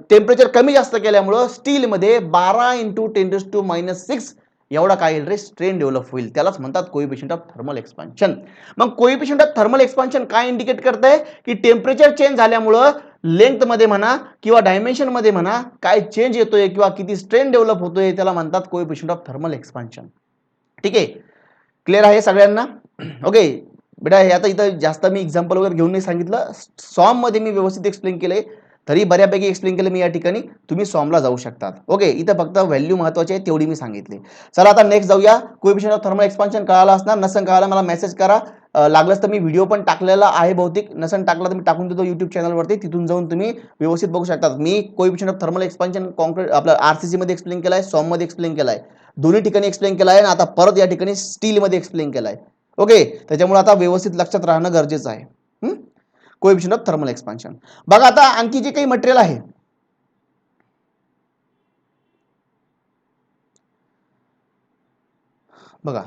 टेम्परेचर कमी जास्त केल्यामुळं स्टीलमध्ये 12 × 10⁻⁶ एवढा काय येईल रे? स्ट्रेन डेव्हलप होईल. त्यालाच म्हणतात कोएफिशियंट ऑफ थर्मल एक्सपान्शन. मग कोएफिशियंट ऑफ थर्मल एक्सपान्शन काय इंडिकेट करतंय की टेम्परेचर चेंज झाल्यामुळं लेंथ मध्ये म्हणा किंवा डायमेन्शन मध्ये म्हणा काय चेंज येतोय किंवा किती स्ट्रेन डेव्हलप होतोय त्याला म्हणतात कोएफिशियंट ऑफ थर्मल एक्सपान्शन. ठीक आहे, क्लिअर आहे सगळ्यांना? ओके बेटा, हे आता इथं जास्त मी एक्झाम्पल वगैरे घेऊन नाही सांगितलं, सॉम मध्ये मी व्यवस्थित एक्सप्लेन केलंय, तरी बऱ्यापैकी एक्सप्लेन केलं मी या ठिकाणी. तुम्ही सॉमला जाऊ शकतात. ओके, इथं फक्त व्हॅल्यू महत्वाची आहे तेवढी मी सांगितली. चला आता नेक्स्ट जाऊया. कोएफिशियंट ऑफ थर्मल एक्सपान्शन कळालं असणार, नसेल कळालं मला मेसेज करा. लागलंच तर मी व्हिडिओ पण टाकलेला आहे, बहुतेक नसेल टाकला तर मी टाकून देतो YouTube चॅनलवरती, तिथून जाऊन तुम्ही व्यवस्थित बघू शकता. मी coefficient of thermal expansion concrete आपलं आरसीसी मध्ये एक्सप्लेन केलाय, सॉम मध्ये एक्सप्लेन केलाय, दोन्ही ठिकाणी एक्सप्लेन केलाय आणि आता परत या ठिकाणी स्टील मध्ये एक्सप्लेन केलाय. ओके, त्याच्यामुळे आता व्यवस्थित लक्षात राहणं गरजेचं आहे. Coefficient of thermal expansion. बघा आता आणखी जे काही मटेरियल आहे, बघा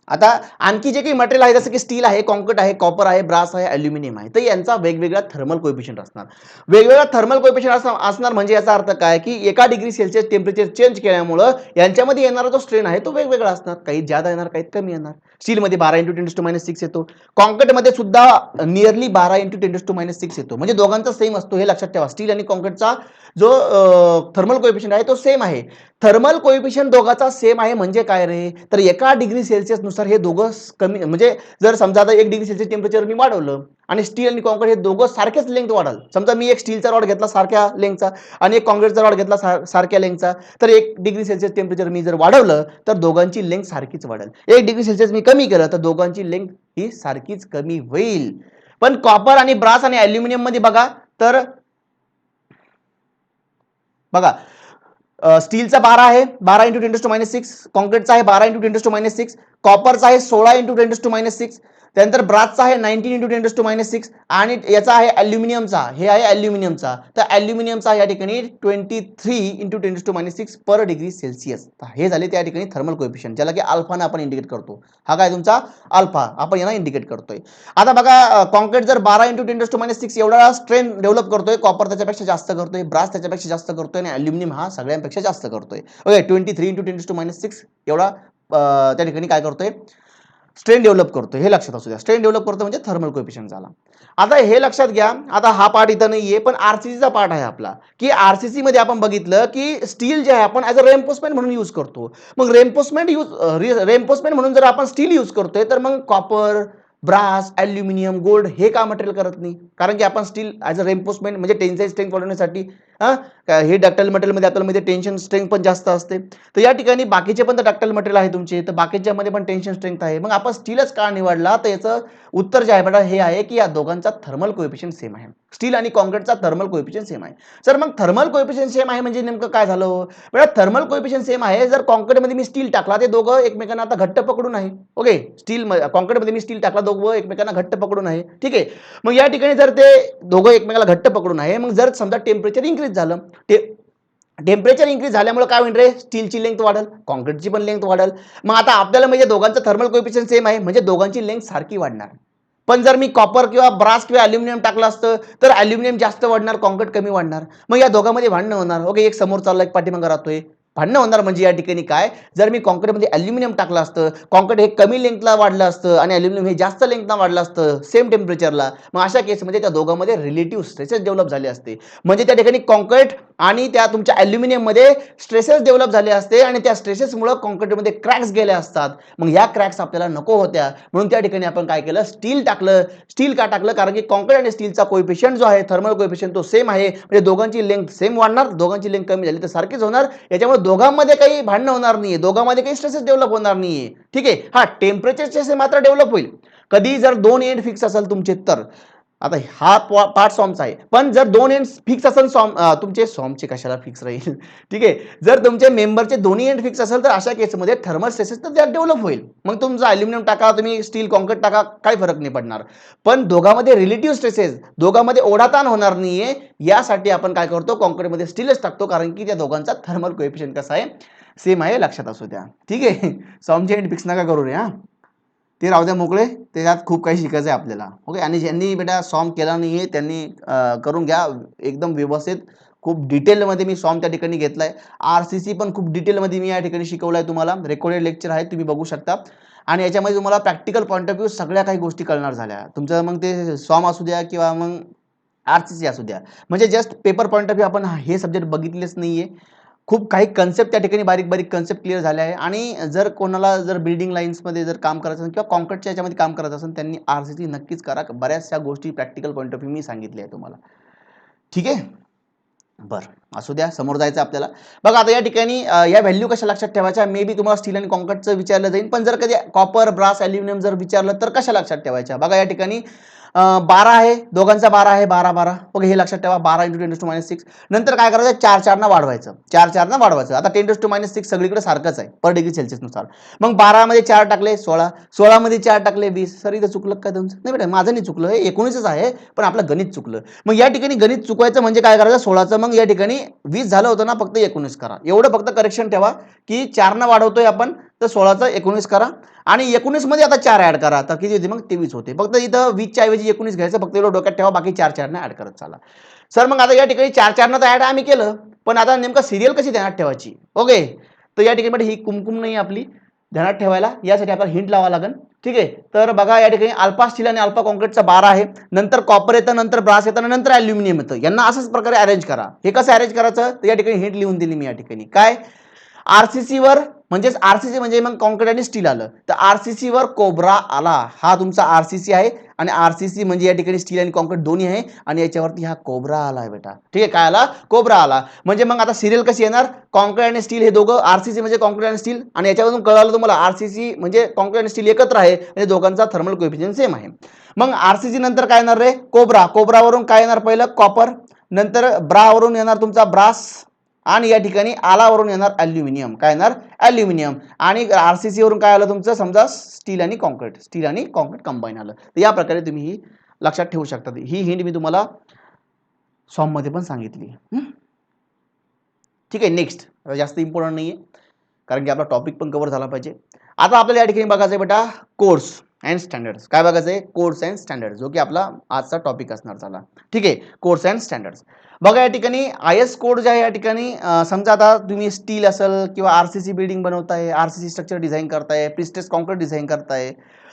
आता आणखी जे काही मटेरियल आहे जसं की स्टील आहे, कॉन्क्रीट आहे, कॉपर आहे, ब्रास आहे, अल्युमिनियम आहे, तर यांचा वेगवेगळा थर्मल कोएफिशियंट असणार. वेगवेगळा थर्मल कोएफिशियंट असणार म्हणजे याचा अर्थ काय की 1 डिग्री सेल्सिअस टेम्परेचर चेंज केल्यामुळे यांच्यामध्ये येणारा जो स्ट्रेन आहे तो वेगवेगळा असणार. काही जादा येणार, काही कमी येणार. स्टीलमध्ये 12 × 10⁻⁶ येतो, कॉन्क्रीटमध्ये सुद्धा नियरली 12 × 10⁻⁶ येतो. म्हणजे दोघांचा सेम असतो, हे लक्षात ठेवा. स्टील आणि कॉन्क्रीटचा जो थर्मल कोएफिशियंट आहे तो सेम आहे. थर्मल कोएफिशियंट दोघांचा सेम आहे म्हणजे काय रे, तर 1 डिग्री सेल्सिअस नुसार हे दोघं कमी, म्हणजे जर समजा आता 1 डिग्री सेल्सिअस टेम्परेचर मी वाढवलं आणि स्टील आणि कॉन्क्रीट हे दोघं सारखेच लेंथ वाढाल. समजा मी एक स्टीलचा रॉड घेतला सारख्या लेंथचा आणि एक कॉन्क्रीटचा रॉड घेतला सारख्या लेंथचा, तर 1 डिग्री सेल्सिअस टेम्परेचर मी जर वाढवलं तर दोघांची लेंथ सारखीच वाढेल. 1 डिग्री सेल्सिअस मी कमी केलं तर दोघांची लेंथ ही सारखीच कमी होईल. पण कॉपर आणि ब्रास आणि अल्युमिनियम मध्ये बघा स्टीलचा 12 आहे, 12 × 10⁻⁶, कॉन्क्रीटचा आहे 12 × 10⁻⁶, कॉपरचा आहे 16 × 10⁻⁶, त्यानंतर ब्रासचा आहे 19 × 10⁻⁶, आणि याचा आहे अल्युमिनियमचा, हे आहे अल्युमिनियमचा, तर अल्युमिनियमचा या ठिकाणी 23 × 10⁻⁶ पर डिग्री सेल्सिअस. हे झाले त्या ठिकाणी थर्मल कोएफिशियंट, ज्याला की अल्फाने आपण इंडिकेट करतो. हा काय तुमचा अल्फा, आपण याला इंडिकेट करतोय. आता बघा कॉन्क्रीट जर 12 × 10⁻⁶ एवढा स्ट्रेन डेव्हलप करतोय, कॉपर त्याच्यापेक्षा जास्त करतोय, ब्रास त्याच्यापेक्षा जास्त करतोय आणि अल्युमिनियम हा सगळ्यांपेक्षा जास्त करतोय. ओके, 23 × 10⁻⁶ एवढा त्या ठिकाणी काय करतोय, स्ट्रेन डेव्हलप करतोय. हे लक्षात असू द्या, स्ट्रेन डेव्हलप करतो म्हणजे थर्मल कोएफिशियंट झाला. आता हे लक्षात घ्या. आता हा पार्ट इथं नाहीये, पण आरसीसीचा पार्ट आहे आपला, की आरसीसी मध्ये आपण बघितलं की स्टील जे आहे आपण ऍज अ रेन्फोर्समेंट म्हणून यूज करतो. मग रेन्फोर्समेंट म्हणून जर आपण स्टील यूज करतोय, तर मग कॉपर, ब्रास, अल्युमिनियम, गोल्ड हे का मटेरियल करत नाही? कारण की आपण स्टील ऍज अ रेन्फोर्समेंट म्हणजे टेन्साईल स्ट्रेंथ वाढवण्यासाठी हे डक्टाइल मटेरियलमध्ये आपल्याला टेन्शन स्ट्रेंथ पण जास्त असते. तर या ठिकाणी बाकीचे पण डक्टाइल मटेरियल आहे तुमचे, तर बाकीच्यामध्ये पण टेन्शन स्ट्रेंथ आहे. मग आपण स्टीलच का निवडला? तर याचं उत्तर जे आहे बेटा हे आहे की या दोघांचा थर्मल कोएफिशियंट सेम आहे. स्टील आणि कॉन्क्रीटचा थर्मल कोएफिशियंट सेम आहे. सर मग थर्मल कोएफिशियंट सेम आहे म्हणजे नेमकं काय झालं? बेटा थर्मल कोएफिशियंट सेम आहे, जर कॉन्क्रीटमध्ये मी स्टील टाकला, ते दोघं एकमेकांना आता घट्ट पकडून आहे. ओके, कॉन्क्रीटमध्ये मी स्टील टाकला, दोघं एकमेकांना घट्ट पकडून आहे. ठीक आहे. मग या ठिकाणी जर ते दोघं एकमेकाला घट्ट पकडून आहे, मग जर समजा टेम्परेचर इन्क्रीज झालं, टेम्परेचर इन्क्रीज झाल्यामुळे काय होईल रे, स्टीलची लेंथ वाढेल, कॉन्क्रीटची पण लेंथ वाढेल. मग आता आपल्याला म्हणजे दोघांचं थर्मल कोएफिशियंट सेम आहे म्हणजे दोघांची लेंथ सारखी वाढणार. पण जर मी कॉपर किंवा ब्रास किंवा अल्युमिनियम टाकलं असतं तर अल्युमिनियम जास्त वाढणार, कॉन्क्रीट कमी वाढणार. मग या दोघांमध्ये भांडणं होणार. ओके, एक समोर चालला, एक पाठीमागे राहतोय, भांडणं होणार. म्हणजे या ठिकाणी काय, जर मी कॉन्क्रीटमध्ये अल्युमिनियम टाकलं असतं, कॉन्क्रीट हे कमी लेंथला वाढलं असतं आणि अल्युमिनियम हे जास्त लेंथला वाढलं असतं सेम टेम्परेचरला, मग अशा केसमध्ये त्या दोघांमध्ये रिलेटिव्ह स्ट्रेसेस डेव्हलप झाले असते. म्हणजे त्या ठिकाणी कॉन्क्रीट आणि त्या तुमच्या अल्युमिनियम मध्ये स्ट्रेसेस डेव्हलप झाले असते आणि त्या स्ट्रेसेसमुळे कॉन्क्रीटमध्ये क्रॅक्स गेले असतात. मग या क्रॅक्स आपल्याला नको होत्या, म्हणून त्या ठिकाणी आपण काय केलं, स्टील टाकलं. स्टील का टाकलं? कारण की कॉन्क्रीट आणि स्टीलचा कोएफिशियंट जो आहे थर्मल कोएफिशियंट तो सेम आहे, म्हणजे दोघांची लेंथ सेम वाढणार, दोघांची लेंथ कमी झाली तर सारखीच होणार. याच्यामुळे दोघांमध्ये काही भांडणं होणार नाहीये, दोघांमध्ये काही स्ट्रेसेस डेव्हलप होणार नाहीये. ठीक आहे. हा टेम्परेचर मात्र डेव्हलप होईल कधी, जर दोन एंड फिक्स असेल तुमचे तर. आता हा पार्ट सॉमचा आहे, पण जर दोन एंड फिक्स असेल तुमचे, सॉमचे कशाला फिक्स राहील ठीक आहे, जर तुमचे मेंबरचे दोन्ही एंड फिक्स असेल तर अशा केसमध्ये थर्मल स्ट्रेसेस तर डेव्हलप होईल. मग तुमचं अल्युमिनियम टाका, तुम्ही स्टील कॉन्क्रीट टाका, काही फरक नाही पडणार. पण दोघांमध्ये रिलेटिव्ह स्ट्रेसेस, दोघांमध्ये ओढाताण होणार नाहीये, यासाठी आपण काय करतो, कॉन्क्रीटमध्ये स्टीलच टाकतो, कारण की त्या दोघांचा थर्मल कोएफिशियंट कसा आहे, सेम आहे, लक्षात असू द्या. ठीक आहे, सॉमचे एंड फिक्स नका करू रे. ते राहू द्या मोकळे, त्याच्यात खूप काही शिकायचं आहे आपल्याला. ओके, आणि ज्यांनी बेटा सॉम केला नाहीये त्यांनी करून घ्या एकदम व्यवस्थित. खूप डिटेलमध्ये मी सॉम त्या ठिकाणी घेतलाय. आरसीसी पण खूप डिटेलमध्ये मी या ठिकाणी शिकवलाय तुम्हाला. रेकॉर्डेड लेक्चर आहे, तुम्ही बघू शकता. आणि याच्यामध्ये तुम्हाला प्रॅक्टिकल पॉईंट ऑफ व्ह्यू सगळ्या काही गोष्टी कळणार झाल्या. तुमचं मग ते सॉम असू द्या किंवा मग आरसीसी असू द्या, म्हणजे just paper point of view आपण हे सब्जेक्ट बघितलेच नाहीये. खूप काही कन्सेप्ट त्या ठिकाणी बारीक बारीक कन्सेप्ट क्लिअर झाले आहे. आणि जर कोणाला जर बिल्डिंग लाईन्समध्ये जर काम करायचं असेल किंवा कॉन्क्रीटच्या याच्यामध्ये काम करायचं असेल, त्यांनी आरसीसी नक्कीच करा. बऱ्याचशा गोष्टी प्रॅक्टिकल पॉईंट ऑफ व्ह्यू मी सांगितले आहे तुम्हाला. ठीक आहे. बरं असू द्या, समोर जायचं आपल्याला. बघा आता या ठिकाणी या व्हॅल्यू कशा लक्षात ठेवायच्या, मे बी तुम्हाला स्टील आणि कॉन्क्रीटचं विचारलं जाईल, पण जर कधी कॉपर ब्रास ॲल्युमिनियम जर विचारलं तर कशा लक्षात ठेवायच्या. बघा या ठिकाणी 12 आहे, दोघांचा 12 आहे, 12 बघा हे लक्षात ठेवा, 12 × 10⁻6. नंतर काय करायचं, 4 ने वाढवायचं, 4 ने वाढवायचं. आता 10⁻6 सगळीकडे सारखंच आहे पर डिग्री सेल्सिअसनुसार. मग 12 मध्ये 4 टाकले 16, 16 मध्ये 4 टाकले 20. सर इथं चुकलं काय तुमचं? नाही बेटा माझं नाही चुकलं, हे 19च आहे, पण आपलं गणित चुकलं. मग या ठिकाणी गणित चुकवायचं म्हणजे काय करायचं, 16चं मग या ठिकाणी 20 झालं होतं ना, फक्त 19 करा. एवढं फक्त करेक्शन ठेवा की 4 ने वाढवतोय आपण, तर 16चं 19 करा आणि 19 मध्ये आता 4 ऍड करा, तर किती होते मग 23 होते. फक्त इथं 20च्या ऐवजी 19 घ्यायचं, फक्त एवढं डोक्यात ठेवा, बाकी 4 ने ऍड करत चाला. सर मग आता या ठिकाणी 4 ने तर ऍड आम्ही केलं, पण आता नेमकं सिरियल कशी ध्यानात ठेवायची. ओके, तर या ठिकाणी ही कुमकुम नाही आपली ध्यानात ठेवायला, यासाठी आपल्याला हिंट लावा लागेल. ठीक आहे, तर बघा या ठिकाणी अल्फा स्टील आणि अल्फा कॉन्क्रीटचा 12 आहे, नंतर कॉपर येतं, नंतर ब्रास येतं, नंतर ॲल्युमिनियम येतं. यांना अशाच प्रकारे अरेंज करा. हे कसं अरेंज करायचं, तर या ठिकाणी हिंट लिहून दिली मी या ठिकाणी. काय, आरसीसी वर म्हणजेच आरसीसी म्हणजे मग कॉन्क्रीट आणि स्टील आलं, तर आरसीसी वर कोब्रा आला, हा तुमचा आरसीसी आहे. आणि आरसीसी म्हणजे या ठिकाणी स्टील आणि कॉन्क्रीट दोन्ही आहे, आणि याच्यावरती हा कोब्रा आला आहे बेटा. ठीक आहे, काय आला, कोब्रा आला. म्हणजे मग आता सिरियल कशी येणार, कॉन्क्रीट आणि स्टील हे दोघं, आरसीसी म्हणजे कॉन्क्रीट आणि स्टील, आणि याच्यावरून कळालं तुम्हाला आरसीसी म्हणजे कॉन्क्रीट आणि स्टील एकत्र आहे, म्हणजे दोघांचा थर्मल कोएफिशियंट सेम आहे. मग आरसीसी नंतर काय येणार रे, कोब्रा. कोब्रावरून काय येणार, पहिलं कॉपर, नंतर ब्रावरून येणार तुमचा ब्रास, आणि या ठिकाणी आलावरून येणार ॲल्युमिनियम. काय येणार, ॲल्युमिनियम. आणि आरसीसी वरून काय आलं तुमचं, समजा स्टील आणि कॉन्क्रीट, स्टील आणि कॉन्क्रीट कंबाईन आलं. तर या प्रकारे तुम्ही ही लक्षात ठेवू शकता. ही हिंट मी तुम्हाला सॉम मध्ये पण सांगितली. ठीक आहे, नेक्स्ट जास्त इम्पॉर्टंट नाहीये, कारण की आपला टॉपिक पण कव्हर झाला पाहिजे. आता आपल्याला या ठिकाणी बघायचं आहे बेटा कोर्स अँड स्टँडर्ड्स. काय बघायचं आहे, कोर्स अँड स्टँडर्ड, जो की आपला आजचा टॉपिक असणार झाला. ठीक आहे, कोर्स अँड स्टँडर्ड्स. बघा या ठिकाणी आय एस कोड जे आहे या ठिकाणी, समजा आता तुम्ही स्टील असेल किंवा आरसीसी बिल्डिंग बनवताय, आरसीसी स्ट्रक्चर डिझाईन करताय, प्रिस्टेस कॉन्क्रीट डिझाईन करताय,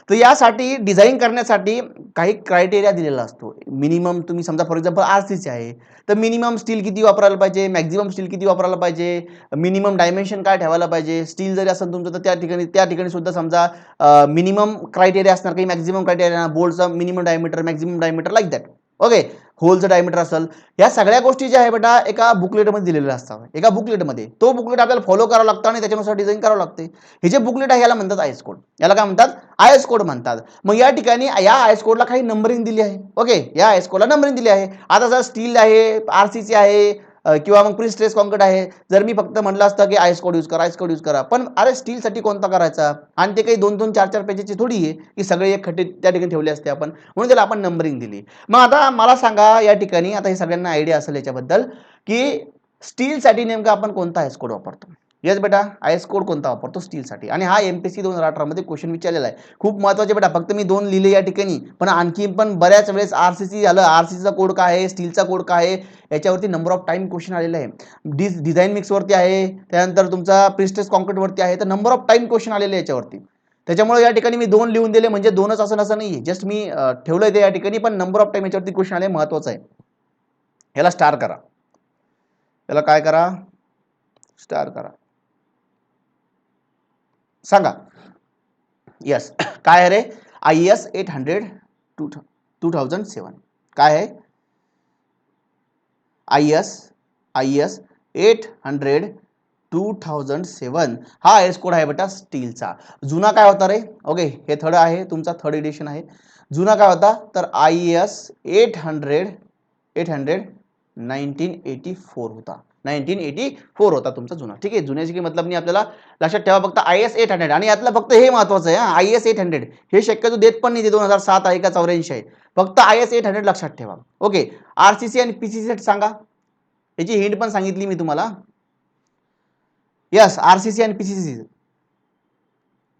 तर यासाठी डिझाईन करण्यासाठी काही क्रायटेरिया दिलेला असतो. मिनिमम तुम्ही समजा फॉर एक्झाम्पल आरसीसी आहे, तर मिनिमम स्टील किती वापरायला पाहिजे, मॅक्झिमम स्टील किती वापरायला पाहिजे, मिनिमम डायमेन्शन काय ठेवायला पाहिजे. स्टील जरी असेल तुमचं तर त्या ठिकाणी सुद्धा समजा मिनिमम क्रायटेरिया असणार, काही मॅक्झिमम क्रायटेरिया, बोल्टचा minimum diameter, maximum diameter, like that. Okay, होलचं डायमीटर असेल, या सगळ्या गोष्टी ज्या आहे बेटा एका बुकलेटमध्ये दिलेल्या असतात. एका बुकलेटमध्ये तो बुकलेट आपल्याला फॉलो करावं लागतं आणि त्याच्यानुसार डिझाईन करावं लागते. हे जे बुकलेट आहे याला म्हणतात आयएस कोड. याला काय म्हणतात, आयएस कोड म्हणतात. मग या ठिकाणी या आयएस कोडला काही नंबरिंग दिली आहे. ओके, या आयएस कोडला नंबरिंग दिली आहे. आता जर स्टील आहे, आरसीसी आहे, किंवा मग प्रिस्ट्रेस कॉन्क्रीट आहे, जर मी फक्त म्हटलं असतं की आयएस कोड यूज करा, आयएस कोड यूज करा, पण अरे स्टीलसाठी कोणता करायचा, आणि ते काही 2-2, 4-4 पेजेसची थोडी आहे की सगळे एक खड्डे त्या ठिकाणी ठेवले असते आपण, म्हणून त्याला आपण नंबरिंग दिली. मग आता मला सांगा या ठिकाणी, आता हे सगळ्यांना आयडिया असेल याच्याबद्दल की स्टीलसाठी नेमका आपण कोणता आयएस कोड वापरतो. येस बेटा, आयएस कोड कोणता वापरतो स्टीलसाठी, आणि हा एमपीएससी 2018 मध्ये क्वेश्चन विचारलेला आहे. खूप महत्त्वाचे बेटा, फक्त मी 2 लिहिले या ठिकाणी, पण आणखी पण बऱ्याच वेळेस आरसीसी आलं, आरसीसीचा कोड काय आहे, स्टीलचा कोड काय आहे, याच्यावरती नंबर ऑफ टाइम क्वेश्चन आलेला आहे. डिझाईन मिक्स वरती आहे, त्यानंतर तुमचा प्रिस्टेस कॉन्क्रीट वरती आहे, तर नंबर ऑफ टाइम क्वेश्चन आलेले याच्यावरती. त्याच्यामुळे या ठिकाणी मी 2 लिहून दिले, म्हणजे 2च असं नसं नाही, जस्ट मी ठेवलंय ते या ठिकाणी, पण नंबर ऑफ टाइम याच्यावरती क्वेश्चन आले, महत्वाचं आहे. याला स्टार करा, याला काय करा, स्टार करा, सांगा. यस, काय आहे रे, IS 800 2007. काय आहे, IS 800 2007 हा आयएस कोड आहे बेटा स्टीलचा. जुना काय होता रे, ओके हे थर्ड आहे, तुमचा थर्ड एडिशन आहे. जुना काय होता, तर IS 800 1984 होता. 1984 होता तुमचा जुना. ठीक आहे, जुन्याची काही मतलब नाही आपल्याला, लक्षात ठेवा फक्त IS 800. आणि यातलं फक्त हे महत्वाचं आहे, IS 800 हे शक्यतो देत पण नाही, ते 2007 आहे का 84 आहे, फक्त IS 800 लक्षात ठेवा. ओके, आरसीसी आणि पीसीसी सांगा, याची हिंट पण सांगितली मी तुम्हाला. यस, आरसीसी आणि पीसीसी.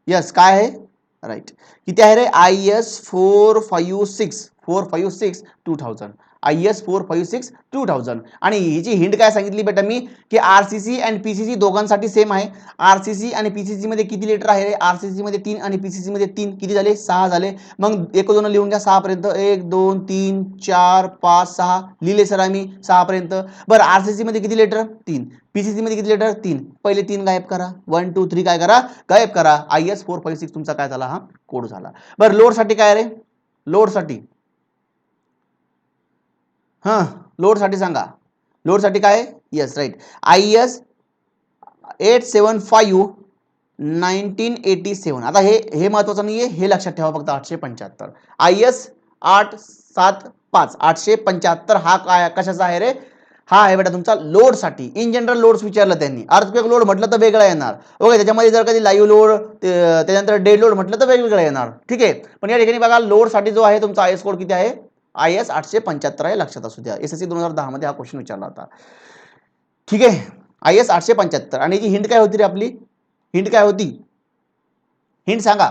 यस, काय आहे, राईट. किती आहे रे, IS 456 2000, IS 456 2000. आणि हिची हिंट काय सांगितली बेटा मी, की आरसीसी आणि पीसीसी दोघांसाठी सेम आहे. आरसीसी आणि पीसीसी मध्ये किती लिटर आहे, आरसीसी मध्ये 3 आणि पीसीसी मध्ये 3, किती झाले, 6 झाले. मग 1 2 लिहून घ्या 6 पर्यंत, 1 2 3 4 5 6 लिहिले सर आम्ही 6 पर्यंत. बरं, आरसीसी मध्ये किती लिटर, 3, पीसीसी मध्ये किती लिटर, 3, पहिले 3 गायब करा, 1 2 3 काय करा, गायब करा. IS 456 तुमचा काय झाला, हा कोड झाला. बरं, लोड साठी काय रे, लोड साठी, हा लोड साठी सांगा. लोडसाठी काय? Yes right, IS 875 1987. आता हे महत्वाचं नाहीये, हे लक्षात ठेवा फक्त. 875 IS 875 875 हा काय कशाचा आहे रे? हा आहे बेटा तुमचा लोडसाठी. इन जनरल लोड्स विचारलं त्यांनी. अर्थक्वेक लोड म्हटलं तर वेगळा येणार. ओके, त्याच्यामध्ये जर कधी लाईव्ह लोड त्याच्यानंतर डेड लोड म्हटलं तर वेगवेगळं येणार. ठीक आहे, पण या ठिकाणी बघा लोडसाठी जो आहे तुमचा IS कोड किती आहे? IS 875 आहे, लक्षात असू द्या. SSC 2010 मध्ये हा क्वेश्चन विचारला होता. ठीक आहे, IS 875. आणि याची हिंट काय होती रे आपली? हिंट काय होती? हिंट सांगा.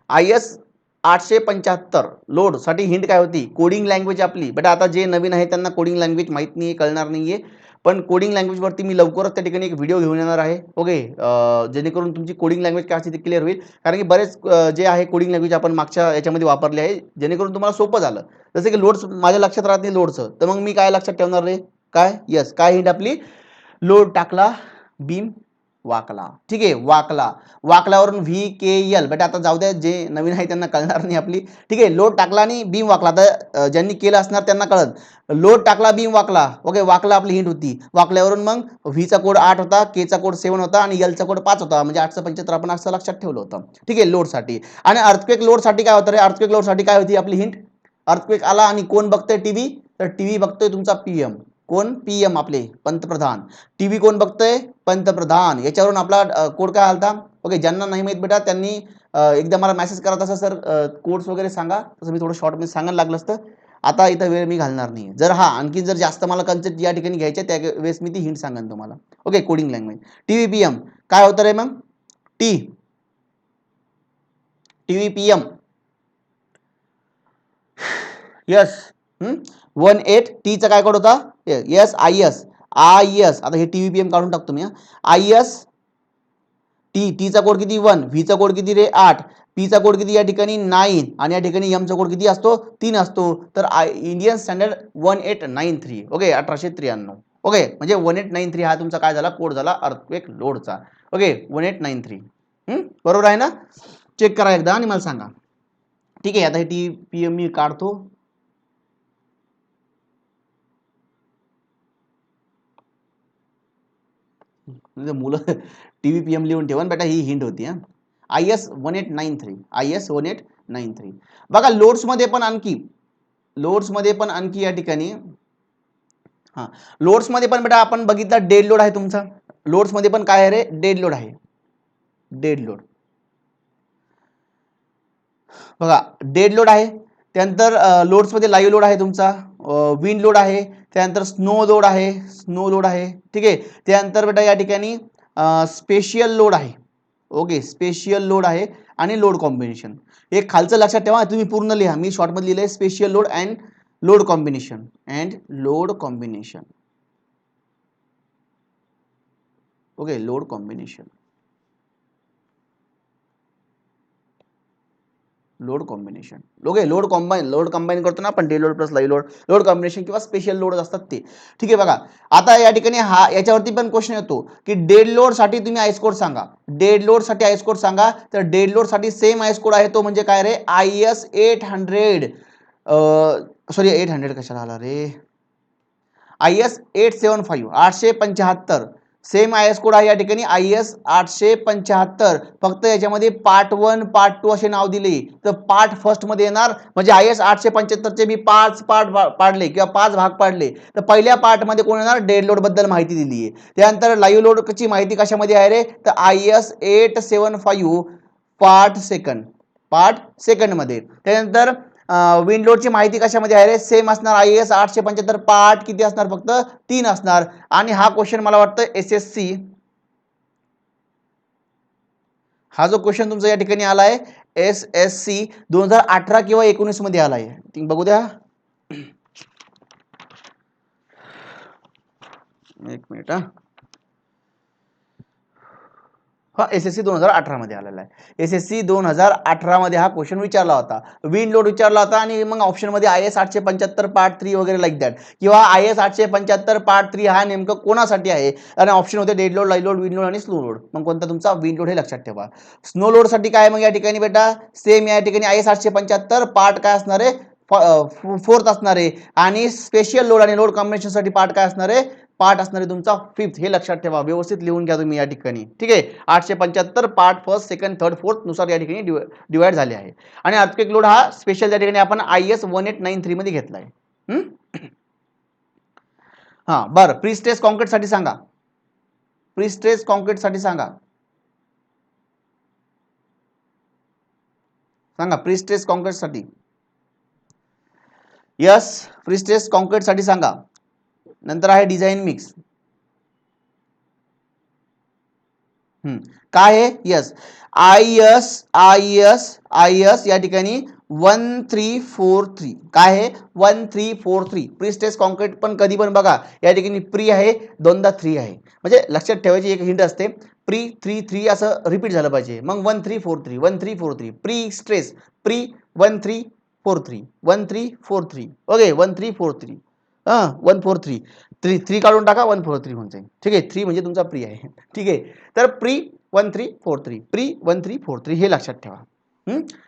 IS 875 लोड साठी हिंट काय होती? कोडिंग लँग्वेज आपली. बेटा आता जे नवीन आहे त्यांना कोडिंग लँग्वेज माहित नाहीये, कळणार नाहीये, पण कोडिंग लँग्वेज वरती मी लवकरच त्या ठिकाणी एक व्हिडिओ घेऊन येणार आहे. ओके, जेणेकरून तुमची कोडिंग लँग्वेज काय असते ते क्लिअर होईल. कारण की बरेच जे आहे कोडिंग लँग्वेज आपण मागच्या याच्यामध्ये वापरले आहे, जेणेकरून तुम्हाला सोपं झालं. जसं की लोड्स माझ्या लक्षात राहत नाही लोडचं, तर मग मी काय लक्षात ठेवणार रे? काय? येस, काय हिंट आपली? लोड टाकला, बीम वाकला. ठीक आहे, वाकला. वाकल्यावरून VKL. बेटा आता जाऊ द्या, जे नवीन आहे त्यांना कळणार नाही आपली. ठीक आहे, लोड टाकला आणि बीम वाकला. तर ज्यांनी केलं असणार त्यांना कळत. लोड टाकला, बीम वाकला. ओके, वाकला आपली हिंट होती. वाकल्यावरून मग व्हीचा कोड 8 होता, केचा कोड 7 होता आणि एलचा कोड 5 होता. म्हणजे 875 आपण असं लक्षात ठेवलं होतं. ठीक आहे, लोडसाठी. आणि अर्थक्वेक लोडसाठी काय होतं रे? अर्थक्वेक लोडसाठी काय होती आपली हिंट? अर्थक्वेक आला आणि कोण बघतोय टीव्ही? तर टीव्ही बघतोय तुमचा PM. कोण? PM आपले पंतप्रधान. टीव्ही कोण बघतोय? पंतप्रधान. याच्यावरून आपला कोड काय आलता? ओके, ज्यांना नाही माहित बेटा त्यांनी एकदा मला मेसेज करा, तसं सर कोड्स वगैरे सांगा, तसं मी थोडं शॉर्टमध्ये सांगायला लागलं असतं. आता इथं वेळ मी घालणार नाही. जर आणखी जर जास्त मला कन्सेप्ट या ठिकाणी घ्यायचे त्या वेळेस मी ती हिंट सांगेन तुम्हाला. Okay, coding language. TV PM काय होतं रे मग? TV PM. यस. 18 टीचा काय कोड होता? Yes, IS. आता हे टीव्ही PM काढून टाकतो मी. IS टीचा कोड किती? 1. व्हीचा कोड किती रे? 8. पीचा कोड किती या ठिकाणी? 9. आणि या ठिकाणी एमचा कोड किती असतो? 3 असतो. तर इंडियन स्टँडर्ड 1893. ओके, 1893. ओके, म्हणजे 1893 हा तुमचा काय झाला? कोड झाला अर्थक्वेक लोडचा. ओके, 1893. बरोबर आहे ना? चेक करा एकदा आणि मला सांगा. ठीक आहे, आता हे TPM मी काढतो. मुलं टीव्ही PM लिहून ठेवा बेटा, ही हिंट होती. IS 1893. IS 1893. बघा लोड्स मध्ये पण आणखी या ठिकाणी लोड्स मध्ये पण बेटा आपण बघितलं डेड लोड आहे तुमचा. लोड्स मध्ये पण काय आहे रे? डेड लोड आहे. डेड लोड बघा, डेड लोड आहे. त्यानंतर लोड्स मध्ये लाईव्ह लोड आहे तुमचा, विंड लोड आहे, त्यानंतर स्नो लोड आहे. ठीक आहे, त्यानंतर बेटा या ठिकाणी स्पेशियल लोड आहे. ओके, स्पेशियल लोड आहे आणि लोड कॉम्बिनेशन. एक खालचं लक्षात ठेवा, तुम्ही पूर्ण लिहा, मी शॉर्ट मध्ये लिहिलंय special load and load combination. Okay, load combination. Okay, load combine करतो ना आपण, dead load plus live load combination किंवा स्पेशल लोड असतात ते. ठीक आहे, बघा आता या ठिकाणी याच्यावरती पण क्वेश्चन येतो की डेड लोड साठी तुम्ही आयस कोड सांगा. डेड लोड साठी आयस कोड सांगा. तर डेड लोड साठी सेम आयस कोड आहे, तो म्हणजे काय रे? IS 800. सॉरी, 800 कशाला आला रे? IS 875 875. सेम IS कोड आहे या ठिकाणी, IS 875. फक्त याच्यामध्ये पार्ट 1 पार्ट 2 असे नाव दिले. तर पार्ट फर्स्ट मध्ये येणार, म्हणजे IS 875 चे मी 5 पार्ट पाडले किंवा 5 भाग पाडले, तर पहिल्या पार्ट मध्ये कोण येणार? डेड लोड बद्दल माहिती दिली आहे. त्यानंतर लाईव्ह लोड ची माहिती कशामध्ये आहे रे? तर IS 875 पार्ट सेकंड मध्ये. त्यानंतर विंड लोडची माहिती कशामध्ये आहे रे? सेम असणार, IS 875 पार्ट किती असणार? फक्त 3 असणार. आणि हा क्वेश्चन मला वाटतं SSC, हा जो क्वेश्चन तुमचा या ठिकाणी आलाय SSC 2018 किंवा 19 मध्ये आलाय. बघू द्या, एक मिनिट. हा SSC 2018 मध्ये आलेला आहे. SSC 2018 मध्ये हा क्वेश्चन विचारला होता. विंड लोड विचारला होता आणि मग ऑप्शन मध्ये IS 875 पार्ट 3 वगैरे लाईक दॅट, किंवा IS 875 पार्ट 3 हा नेमकं कोणासाठी आहे. आणि ऑप्शन होते dead load, live load, wind load आणि स्नो लोड. मग कोणता तुमचा? विंड लोड हे लक्षात ठेवा. स्नो लोड साठी काय मग या ठिकाणी बेटा? सेम या ठिकाणी IS 875 पार्ट काय असणार आहे? फोर्थ असणार आहे आणि स्पेशल लोड आणि लोड कॉम्बिनेशनसाठी पार्ट काय असणार आहे, पार्ट असणार आहे तुमचा फिफ्थ. हे लक्षात ठेवा, व्यवस्थित लिहून घ्या तुम्ही या ठिकाणी. ठीक आहे, 875 part first second third fourth नुसार या ठिकाणी डिवाइड झाले आहे. आणि अर्थक्वेक लोड हा स्पेशल या ठिकाणी आपण IS 1893 मध्ये घेतला आहे. हा बरं, प्री स्ट्रेस कॉन्क्रीट साठी सांगा, प्री स्ट्रेस कॉन्क्रीट साठी सांगा, सांगा प्री स्ट्रेस कॉन्क्रीट साठी. यस, प्री स्ट्रेस कॉन्क्रीट साठी सांगा. नंतर आहे डिझाईन मिक्स. काय आहे, यस IS या ठिकाणी 1343. काय आहे, 1343. प्री स्ट्रेस कॉन्क्रीट पण कधी पण बघा या ठिकाणी प्री आहे, दोनदा 3 आहे. म्हणजे लक्षात ठेवायची एक हिंट असते, प्री 3 असं रिपीट झालं पाहिजे. मग 1343 प्री स्ट्रेस, प्री 1343 ओके 1343 143 3 काढून टाका, 143 होऊन जाईल. ठीक आहे, 3 म्हणजे तुमचा प्री आहे. ठीक आहे, तर प्री 1343, प्री 1343 हे लक्षात ठेवा.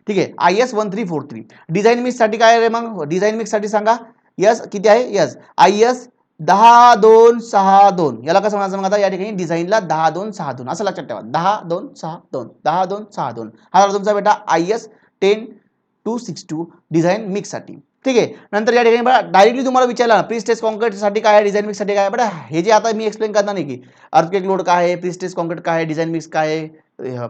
ठीक आहे, IS 1343. डिझाईन मिक्स साठी काय आहे मग, डिझाईन मिक्स साठी सांगा. यस किती आहे, यस IS 10262. याला कसं म्हणायचं मग आता, या ठिकाणी डिझाईनला 10262 असं लक्षात ठेवा. 10262 हा तुमचा बेटा IS 10262 डिझाईन मिक्स साठी. ठीक आहे, नंतर या ठिकाणी बघा डायरेक्टली तुम्हाला विचारला प्री स्ट्रेस कॉन्क्रीट साठी काय आहे, डिझाईन मिक्स साठी काय आहे. बघा हे जे आता मी एक्सप्लेन करणार नाही की अर्थक्वेक लोड काय आहे, प्री स्ट्रेस कॉन्क्रीट काय आहे, डिझाईन मिक्स काय आहे,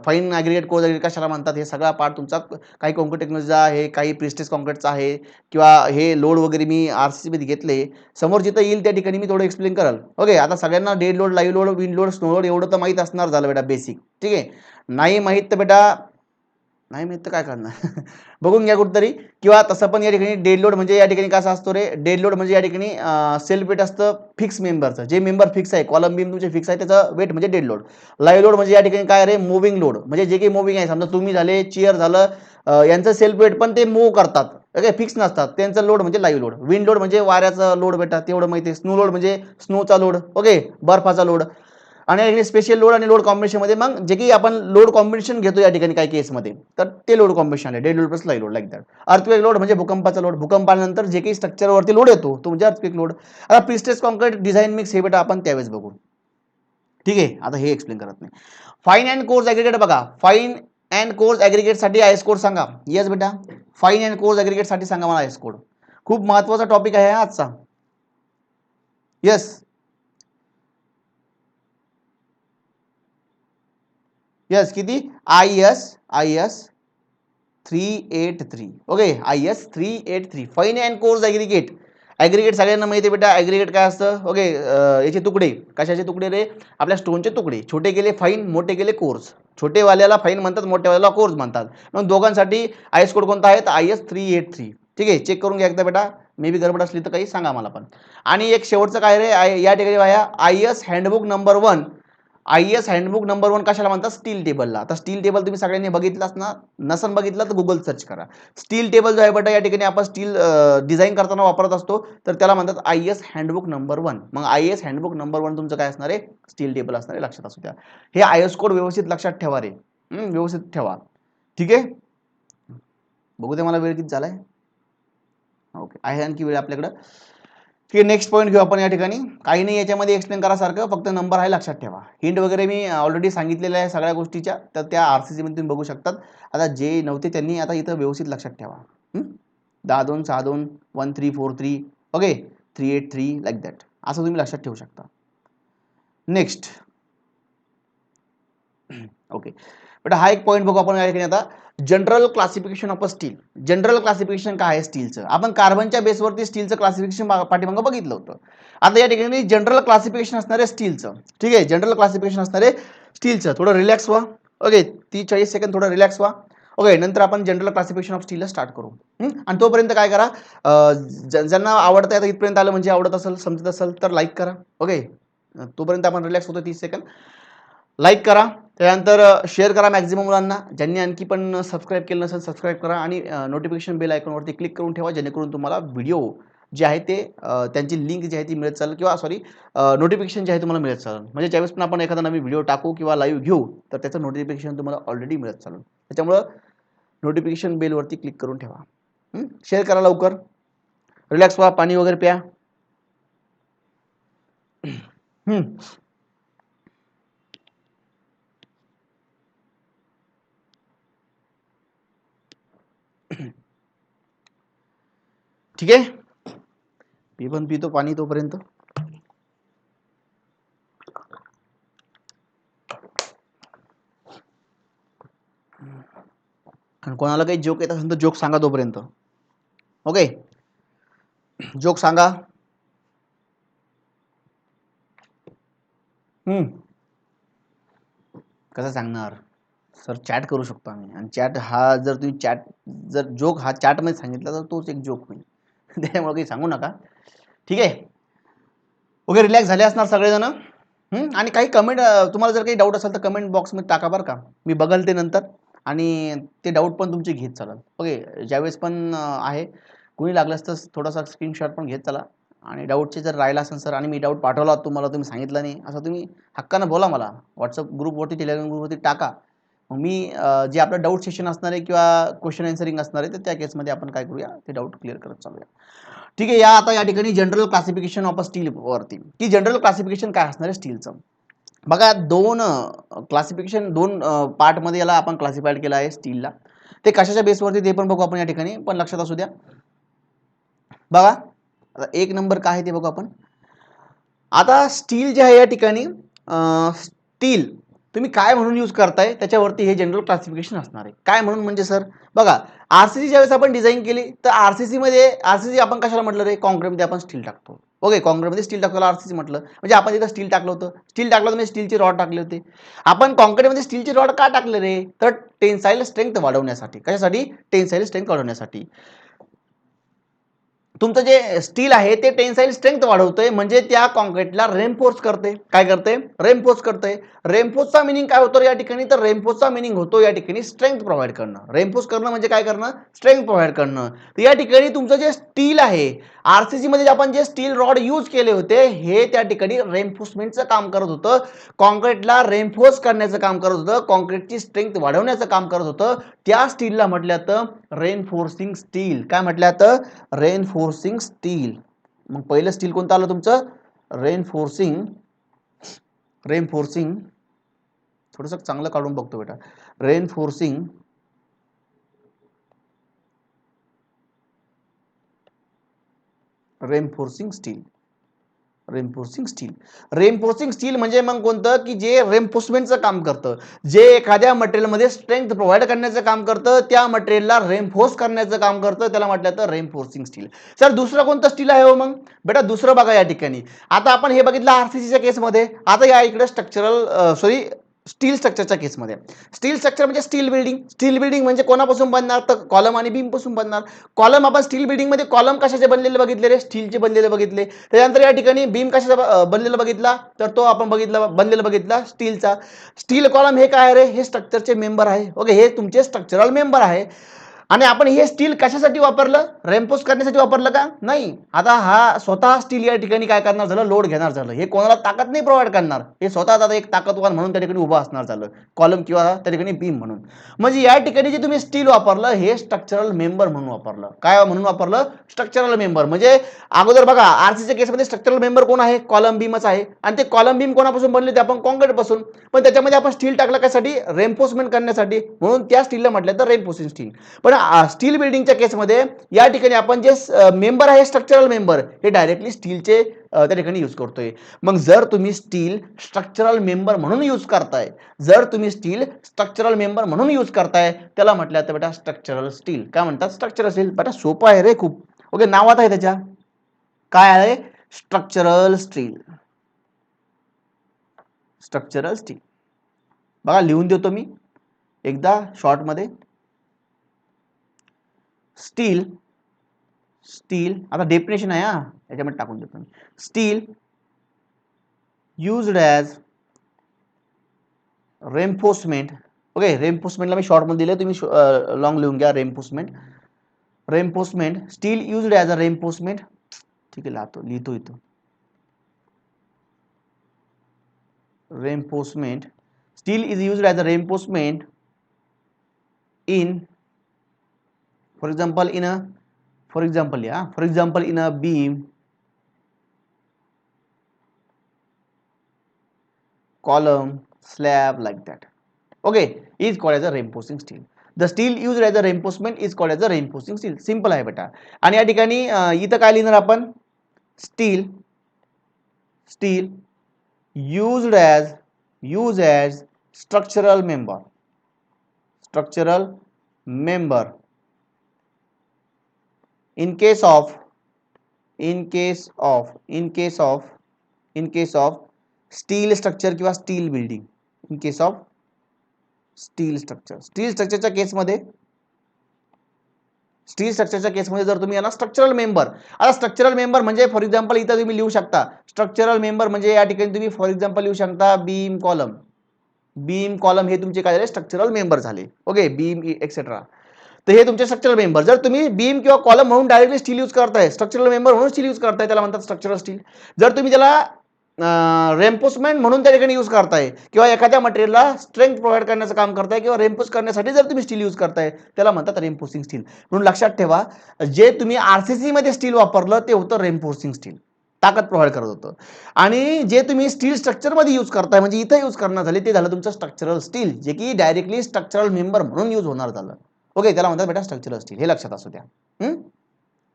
फाईन ॲग्रीगेट कोर्स ॲग्रीगेट कशाला म्हणतात, हे सगळा पार्ट तुमचा काही कॉन्क्रीट टेक्नॉलॉजीचा आहे, काही प्री स्ट्रेस कॉन्क्रीटचा आहे, किंवा हे लोड वगैरे मी RCC मध्ये घेतले. समोर जिथं येईल त्या ठिकाणी मी थोडं एक्सप्लेन कराल. ओके, आता सगळ्यांना dead load, live load, wind load, snow load एवढं तर माहीत असणार झालं बेटा बेसिक. ठीक आहे, नाही माहीत तर बेटा नाही माहित तर काय करणार बघून घ्या कुठतरी. किंवा तसं पण या ठिकाणी डेड लोड म्हणजे या ठिकाणी कसा असतो रे, डेड लोड म्हणजे या ठिकाणी सेल्फ वेट असतं फिक्स मेंबरचं. जे मेंबर फिक्स आहे, कॉलम बीम तुमचे फिक्स आहे, त्याचं वेट म्हणजे डेड लोड. लाईव्ह लोड म्हणजे या ठिकाणी काय रे, मुव्हिंग लोड म्हणजे जे काही मुव्हिंग आहे, समजा तुम्ही झाले, चेअर झालं, यांचं सेल्फ वेट पण ते मूव्ह करतात. ओके, फिक्स नसतात, त्यांचं लोड म्हणजे लाईव्ह लोड. विंड लोड म्हणजे वाऱ्याचा लोड बेटा, तेवढं माहिती आहे. स्नो लोड म्हणजे स्नोचा लोड, ओके बर्फाचा लोड. आणि स्पेशल लोड आणि लोड कॉम्बिनेशन मध्ये मग जे की आपण लोड कॉम्बिनेशन घेतो या ठिकाणी काही केसमध्ये, तर ते लोड कॉम्बिनेशन आहे dead load plus live load like that. Earthquake load म्हणजे भूकंपाचा लोड, भूकंपानंतर जे काही स्ट्रक्चरवरती लोड येतो तो म्हणजे अर्थक्वेक लोड. आता pre stress concrete design mix हे बेटा आपण त्यावेळेस बघू. ठीक आहे, आता हे एक्सप्लेन करत नाही. फाईन अँड कोर्स ॲग्रीगेट बघा, फाईन अँड कोर्स ॲग्रीगेट साठी IS कोड सांगा. येस बेटा, फाईन अँड कोर्स ॲग्रीगेट साठी सांगा मला IS कोड. खूप महत्वाचा टॉपिक आहे आजचा. येस यस किती, IS 383. Okay, IS 383 fine and coarse aggregate. Aggregate सगळ्यांना माहिती आहे बेटा, ॲग्रीगेट काय असतं. ओके, याचे तुकडे, कशाचे तुकडे रे, आपल्या स्टोनचे तुकडे. छोटे गेले फाईन, मोठे गेले कोर्स. छोटेवाल्याला फाईन म्हणतात, मोठ्यावाल्याला कोर्स म्हणतात. मग दोघांसाठी IS कोड कोणता आहे, IS 383. ठीक आहे, चेक करून घ्या एकदा बेटा, मे बी गडबड असली तर काही सांगा मला पण. आणि एक शेवटचं काय रे, या ठिकाणी IS handbook number 1. IS handbook number 1 कशाला म्हणतात, स्टील टेबलला. आता स्टील टेबल तुम्ही सगळ्यांनी बघितलाच ना, नसन बघितला तर गुगल सर्च करा. स्टील टेबल जो आहे बेटा या ठिकाणी आपण स्टील डिझाईन करताना वापरत असतो, तर त्याला म्हणतात IS हँडबुक नंबर 1. मग IS हँडबुक नंबर 1 तुमचं काय असणार आहे, स्टील टेबल असणार आहे, लक्षात असू द्या. हे IS कोड व्यवस्थित लक्षात ठेवा रे, व्यवस्थित ठेवा. ठीक आहे, बघू दे मला वेळ किती झालाय. ओके, आहे आणखी वेळ आपल्याकडं. ठीक आहे, नेक्स्ट पॉईंट घेऊ आपण या ठिकाणी. काही नाही याच्यामध्ये एक्सप्लेन करासारखं, फक्त नंबर आहे लक्षात ठेवा. हिंट वगैरे मी ऑलरेडी सांगितलेल्या आहे सगळ्या गोष्टीच्या, तर त्या RCC मध्ये तुम्ही बघू शकतात. आता जे नव्हते त्यांनी आता इथं व्यवस्थित लक्षात ठेवा. 10262 1343 ओके 383 लाईक दॅट, असं तुम्ही लक्षात ठेवू शकता. नेक्स्ट ओके बेटा, हा एक पॉईंट बघू आपण या ठिकाणी आता. General classification of steel. General classification काय आहे स्टीलचं, आपण कार्बनच्या बेसवरती स्टीलचं क्लासिफिकेशन पाठीमागं बघितलं होतं. आता या ठिकाणी जनरल क्लासिफिकेशन असणार आहे स्टीलचं. ठीक आहे, जनरल क्लासिफिकेशन असणार आहे स्टीलचं. थोडं रिलॅक्स व्हा. ओके, 30-40 सेकंद थोडं रिलॅक्स व्हा. ओके, नंतर आपण जनरल क्लासिफिकेशन ऑफ स्टीलला स्टार्ट करू. आणि तोपर्यंत काय करा, ज्यांना आवडतं आता इथपर्यंत आलं म्हणजे आवडत असेल, समजत असेल तर लाईक करा. ओके, तोपर्यंत आपण रिलॅक्स होतो 30 सेकंद. लाईक करा, त्यानंतर शेअर करा मॅक्झिमम मुलांना. ज्यांनी आणखी पण सबस्क्राईब केलं नसेल सबस्क्राईब करा आणि नोटिफिकेशन बेल आयकॉनवरती क्लिक करून ठेवा, जेणेकरून तुम्हाला व्हिडिओ जे आहे ते त्यांची लिंक जी आहे ती मिळत चालेल, किंवा सॉरी नोटिफिकेशन जे आहे तुम्हाला मिळत चालेल. म्हणजे ज्यावेळेस पण आपण एखादा नवीन व्हिडिओ टाकू किंवा लाईव्ह घेऊ तर त्याचं नोटिफिकेशन तुम्हाला ऑलरेडी मिळत चालेल. त्याच्यामुळं नोटिफिकेशन बेलवरती क्लिक करून ठेवा. शेअर करा लवकर. रिलॅक्स व्हा, पाणी वगैरे प्या. ठीक आहे, मी पण पितो पाणी तोपर्यंत. कोणाला काही जोक येत असेल तर जोक सांगा तोपर्यंत. ओके, जोक सांगा. कसं सांगणार सर? चॅट करू शकतो आम्ही, आणि चॅट हा जर तुम्ही जर जोक हा चॅटमध्ये सांगितला तर तोच एक जोक होईल. त्यामुळे काही सांगू नका. ठीक आहे, ओके. रिलॅक्स झाले असणार सगळेजण. आणि काही कमेंट, तुम्हाला जर काही डाऊट असेल तर कमेंट बॉक्समध्ये टाका बरं का, मी बघल ते नंतर. आणि ते डाऊट पण तुमचे घेत चालाल. ओके, ज्यावेळेस पण आहे कुणी लागल्यास तर थोडासा स्क्रीनशॉट पण घेत चला. आणि डाऊटचे जर राहिला असेल सर आणि मी डाऊट पाठवला तुम्हाला, तुम्ही सांगितलं नाही असं, तुम्ही हक्कानं बोला मला. व्हॉट्सअप ग्रुपवरती, टेलिग्राम ग्रुपवरती टाका. मग मी जे आपलं डाऊट सेशन असणार आहे किंवा क्वेश्चन आन्सरिंग असणार आहे तर त्या केसमध्ये आपण काय करूया, ते डाऊट क्लिअर करत चालूया. ठीक आहे, आता या ठिकाणी जनरल क्लासिफिकेशन ऑफ स्टील वरती, की जनरल क्लासिफिकेशन काय असणार आहे स्टीलचं. बघा, दोन क्लासिफिकेशन, दोन पार्टमध्ये याला आपण क्लासिफाईड केलं आहे स्टीलला. ते कशाच्या बेसवरती ते पण बघू आपण या ठिकाणी, पण लक्षात असू द्या. बघा, आता एक नंबर काय आहे ते बघू आपण. आता स्टील जे आहे या ठिकाणी, स्टील तुम्ही काय म्हणून यूज करताय त्याच्यावरती हे जनरल क्लासिफिकेशन असणार आहे. काय म्हणून म्हणजे सर बघा, आरसीसी ज्यावेळेस आपण डिझाईन केली तर आरसीसी आपण कशाला म्हटलं रे, कॉन्क्रीटमध्ये आपण स्टील टाकतो. ओके, कॉन्क्रीटमध्ये स्टील टाकतो, आरसीसी म्हटलं. म्हणजे आपण तिथं स्टील टाकलं होतं, स्टील टाकलं म्हणजे स्टीलचे रॉड टाकले होते. आपण कॉन्क्रीटमध्ये स्टीलचे रॉड का टाकले रे, तर टेन्साईल स्ट्रेंथ वाढवण्यासाठी. कशासाठी? टेन्साईल स्ट्रेंथ वाढवण्यासाठी. तुमचं जे स्टील आहे ते टेन्साईल स्ट्रेंथ वाढवतंय, म्हणजे त्या कॉन्क्रीटला रेनफोर्स करते. काय करते? रेनफोर्स करते. रेनफोर्सचा मिनिंग काय होतो या ठिकाणी, तर रेनफोर्सचा मिनिंग होतो या ठिकाणी स्ट्रेंथ प्रोव्हाइड करणं. रेनफोर्स करणं म्हणजे काय करणं? स्ट्रेंथ प्रोव्हाइड करणं. तर या ठिकाणी तुमचं जे स्टील आहे, आरसीसी मध्ये आपण जे स्टील रॉड यूज केले होते, हे त्या ठिकाणी रेनफोर्समेंटचं काम करत होतं. कॉन्क्रीटला रेनफोर्स करण्याचं काम करत होतं, कॉन्क्रीटची स्ट्रेंथ वाढवण्याचं काम करत होतं. त्या स्टीलला म्हटलं तर रेनफोर्सिंग स्टील. काय म्हटलं तर? Reinforcing steel. मग पहिलं स्टील कोणतं आलं तुमचं? रेनफोर्सिंग. थोडंसं चांगलं काढून बघतो बेटा. Reinforcing steel. रेनफोर्सिंग स्टील म्हणजे मग कोणतं, की जे रेनफोर्समेंटचं काम करतं, जे एखाद्या मटेरियलमध्ये स्ट्रेंथ प्रोव्हाइड करण्याचं काम करतं, त्या मटेरियलला रेनफोर्स करण्याचं काम करतं, त्याला म्हटलं तर रेनफोर्सिंग स्टील. सर दुसरं कोणतं स्टील आहे हो मग? बेटा दुसरं बघा या ठिकाणी. आता आपण हे बघितलं आरसीसीच्या केसमध्ये. आता या इकडे स्टील स्ट्रक्चरच्या केसमध्ये. स्टील स्ट्रक्चर म्हणजे स्टील बिल्डिंग. स्टील बिल्डिंग म्हणजे कोणापासून बनणार, तर कॉलम आणि बीम पासून बनणार. कॉलम, आपण स्टील बिल्डिंग मध्ये कॉलम कशाचे बनलेले बघितले रे? स्टीलचे बनलेले बघितले. त्यानंतर या ठिकाणी बीम कशाचा बनलेला बघितला, तर तो आपण बनलेला बघितला स्टीलचा. स्टील कॉलम हे काय रे? हे स्ट्रक्चरचे मेंबर आहे. ओके, हे तुमचे स्ट्रक्चरल मेंबर आहे. आणि आपण हे स्टील कशासाठी वापरलं? रेनफोर्स करण्यासाठी वापरलं का? नाही. आता हा स्वतः स्टील या ठिकाणी काय करणार झालं? लोड घेणार झालं. हे कोणाला ताकद नाही प्रोव्हाइड करणार, हे स्वतः आता एक ताकदवान म्हणून त्या ठिकाणी उभा असणार झालं, कॉलम किंवा त्या ठिकाणी बीम म्हणून. म्हणजे या ठिकाणी जे तुम्ही स्टील वापरलं हे स्ट्रक्चरल मेंबर म्हणून वापरलं. काय म्हणून वापरलं? Structural member. म्हणजे अगोदर बघा आरसीसीच्या केसमध्ये स्ट्रक्चरल मेंबर कोण आहे? कॉलम बीमच आहे. आणि ते कॉलम बीम कोणापासून बनले? ते आपण कॉन्क्रीट पासून. पण त्याच्यामध्ये आपण स्टील टाकलं कशासाठी? रेनफोर्समेंट करण्यासाठी. म्हणून त्या स्टीलला म्हटलं तर रेनफोर्सिंग स्टील. पण स्टील बिल्डिंगच्या केसमध्ये या ठिकाणी आपण जे मेंबर आहे स्ट्रक्चरल मेंबर, हे डायरेक्टली स्टीलचे त्या ठिकाणी यूज करतोय. मग जर तुम्ही स्टील स्ट्रक्चरल मेंबर म्हणून यूज करताय, त्याला म्हटलं तर बेटा स्ट्रक्चरल स्टील. काय म्हणतात? Structural steel. बेटा सोपं आहे रे खूप. ओके, नावात आहे त्याच्या. काय आहे? Structural steel. बघा लिहून देतो मी एकदा शॉर्ट मध्ये. स्टील आता डेफिनेशन आहे, याच्यामध्ये टाकून देतो. Steel used as reinforcement. Okay, रेनफोर्समेंटला मी शॉर्ट मध्ये दिले, तुम्ही लॉंग लिहून घ्या. Reinforcement steel used as a reinforcement. ठीक आहे, लिहितो इथं. Reinforcement steel is used as a reinforcement in, for example, in a for example या for example in a beam column slab like that, okay, is called as a reinforcing steel. The steel used as a reinforcement is called as a reinforcing steel. Simple आहे बेटा. आणि या ठिकाणी इथं काय लिहिणार आपण, steel steel used as structural member in case of steel structure किंवा steel building, in case of steel स्ट्रक्चरच्या केसमध्ये जर तुम्ही याला स्ट्रक्चरल मेंबर, आता स्ट्रक्चरल मेंबर म्हणजे फॉर एक्झाम्पल इथं तुम्ही लिहू शकता स्ट्रक्चरल मेंबर म्हणजे या ठिकाणी तुम्ही फॉर एक्झाम्पल लिहू शकता बीम कॉलम हे तुमचे काय झाले स्ट्रक्चरल मेंबर झाले, ओके, बीम एक्सेट्रा. तर हे तुमचे स्ट्रक्चरल मेंबर. जर तुम्ही बीम किंवा कॉलम म्हणून डायरेक्टली स्टील यूज करताय, स्ट्रक्चरल मेंबर म्हणून स्टील यूज करताय, त्याला म्हणतात स्ट्रक्चरल स्टील. जर तुम्ही त्याला रेम्पोसमेंट म्हणून त्या ठिकाणी यूज करताय किंवा एखाद्या मटेरियलला स्ट्रेंथ प्रोव्हाइड करण्याचं काम करताय किंवा रेम्पोस करण्यासाठी जर तुम्ही स्टील यूज करताय त्याला म्हणतात रेम्पोसिंग स्टील. म्हणून लक्षात ठेवा, जे तुम्ही आरसीसी मध्ये स्टील वापरलं ते होतं रेम्पोसिंग स्टील, ताकद प्रोव्हाइड करत होतं. आणि जे तुम्ही स्टील स्ट्रक्चरमध्ये यूज करताय म्हणजे इथं यूज करणार झाले ते झालं तुमचं स्ट्रक्चरल स्टील, जे की डायरेक्टली स्ट्रक्चरल मेंबर म्हणून यूज होणार झालं, ओके, त्याला म्हणतात बेटा स्ट्रक्चरल स्टील. हे लक्षात असू द्या.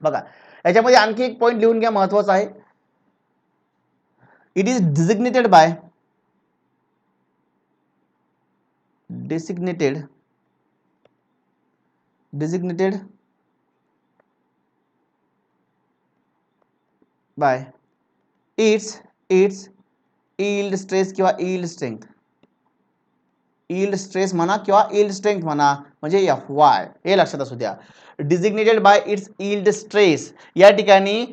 बघा याच्यामध्ये आणखी एक पॉईंट लिहून घ्या, महत्वाचा आहे. It is designated by its yield stress किंवा yield stress म्हणा किंवा yield strength म्हणा, म्हणजे Fy, हे लक्षात असू द्या. डिझिग्नेटेड बाय इट्स yield stress, या ठिकाणी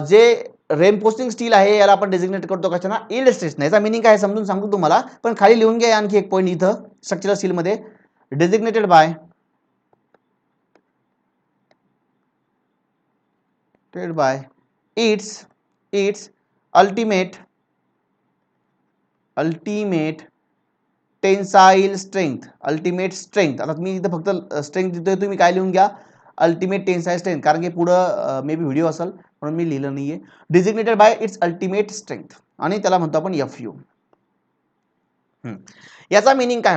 जे रेनफोर्सिंग स्टील आहे याला आपण डेझिग्नेट करतो कशाना, yield stress. याचा मिनिंग काय समजून सांगतो तुम्हाला, पण खाली लिहून घ्या आणखी एक पॉईंट इथं स्ट्रक्चरल स्टील मध्ये, designated bye it's ultimate tensile strength. आता मी इथं फक्त स्ट्रेंथ देतोय, तुम्ही काय लिहून घ्या, अल्टिमेट टेन्साइल स्ट्रेंथ, कारण की पुढं मे बी व्हिडिओ असेल म्हणून मी लिहिलं नाहीये. डिझिग्नेटेड बाय इट्स अल्टिमेट स्ट्रेंथ, आणि त्याला म्हणतो आपण FU. याचा मिनिंग काय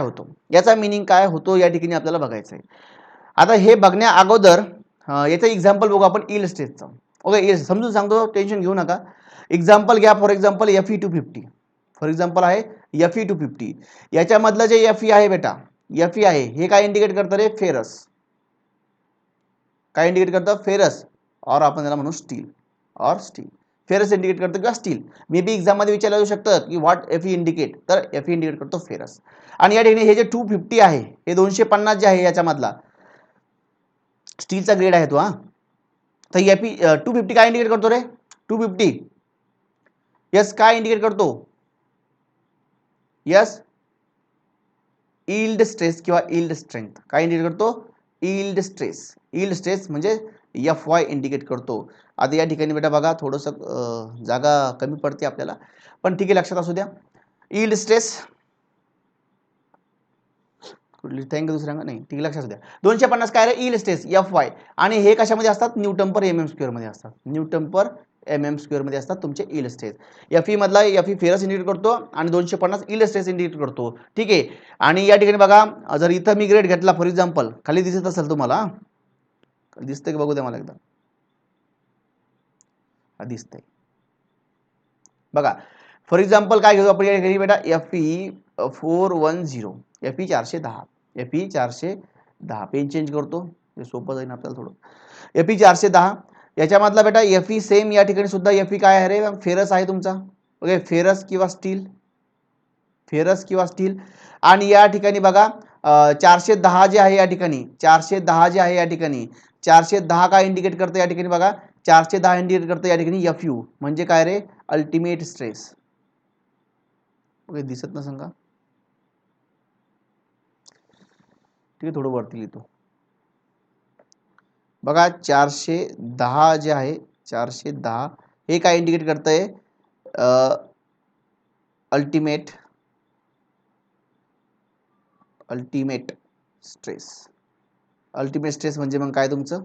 होतो या ठिकाणी आपल्याला बघायचं आहे. आता हे बघण्या अगोदर याचं एक्झाम्पल बघू आपण yield स्ट्रेसचं, ओके, समजून सांगतो, टेन्शन घेऊ नका. एक्झाम्पल घ्या, for example Fe250, for example आहे Fe250. याच्यामधलं जे Fe आहे बेटा, Fe आहे हे काय इंडिकेट करतं रे, फेरस. काय इंडिकेट करतं, फेरस, और आपण त्याला म्हणू स्टील, फेरस इंडिकेट करतं किंवा स्टील. मे बी एक्झाम मध्ये विचारलं जाऊ शकतं की व्हॉट Fe इंडिकेट, तर Fe इंडिकेट करतो फेरस. आणि या ठिकाणी हे जे 250 आहे, हे 250 जे आहे याच्यामधला स्टीलचा ग्रेड आहे तो. तर Fe250 काय इंडिकेट करतो रे, 250 यस काय इंडिकेट करतो, यस yield स्ट्रेस किंवा yield स्ट्रेंथ. काय इंडिकेट करतो, yield स्ट्रेस म्हणजे Fy इंडिकेट करतो. आता या ठिकाणी बेटा बघा थोडंसं जागा कमी पडते आपल्याला, पण ठीक आहे, लक्षात असू द्या. yield स्ट्रेस कुठली थँक दुसऱ्या नाही, ठीक, लक्षात असू द्या. 250 काय रे, yield स्ट्रेस Fy, आणि हे कशामध्ये असतात, न्यूटन पर mm स्क्वेअर मध्ये असतात, न्यूटन पर mm स्क्वेअर मध्ये असतात तुमचे yield स्ट्रेस. Fe मधला Fe फेरस इंडिकेट करतो आणि 250 yield स्ट्रेस इंडिकेट करतो, ठीक आहे. आणि या ठिकाणी बघा, जर इथं मी ग्रेड घेतला फॉर एक्झाम्पल, खाली दिसत असेल तुम्हाला, दिसतंय की बघू द्या मला एकदा, दिसतंय बघा. फॉर एक्झाम्पल काय घेऊ आपण या ठिकाणी बेटा, Fe410, Fe410, पेन चेंज करतो, हे सोपं जाईल आपल्याला थोडं. Fe410 याच्यामधला बेटा Fe सेम या ठिकाणी सुद्धा Fe काय आहे रे, फेरस आहे तुमचा, ओके, फेरस किंवा स्टील. आणि या ठिकाणी बघा 410 जे आहे या ठिकाणी, 410 काय इंडिकेट करतं या ठिकाणी बघा, 410 इंडिकेट करतं या ठिकाणी Fu, म्हणजे काय रे, अल्टिमेट स्ट्रेस, ओके, दिसत नसेल का, ठीक आहे, थोडं वरती लिहितो बघा. 410 जे आहे, 410 हे काय इंडिकेट करतंय, अल्टिमेट स्ट्रेस. म्हणजे मग काय तुमचं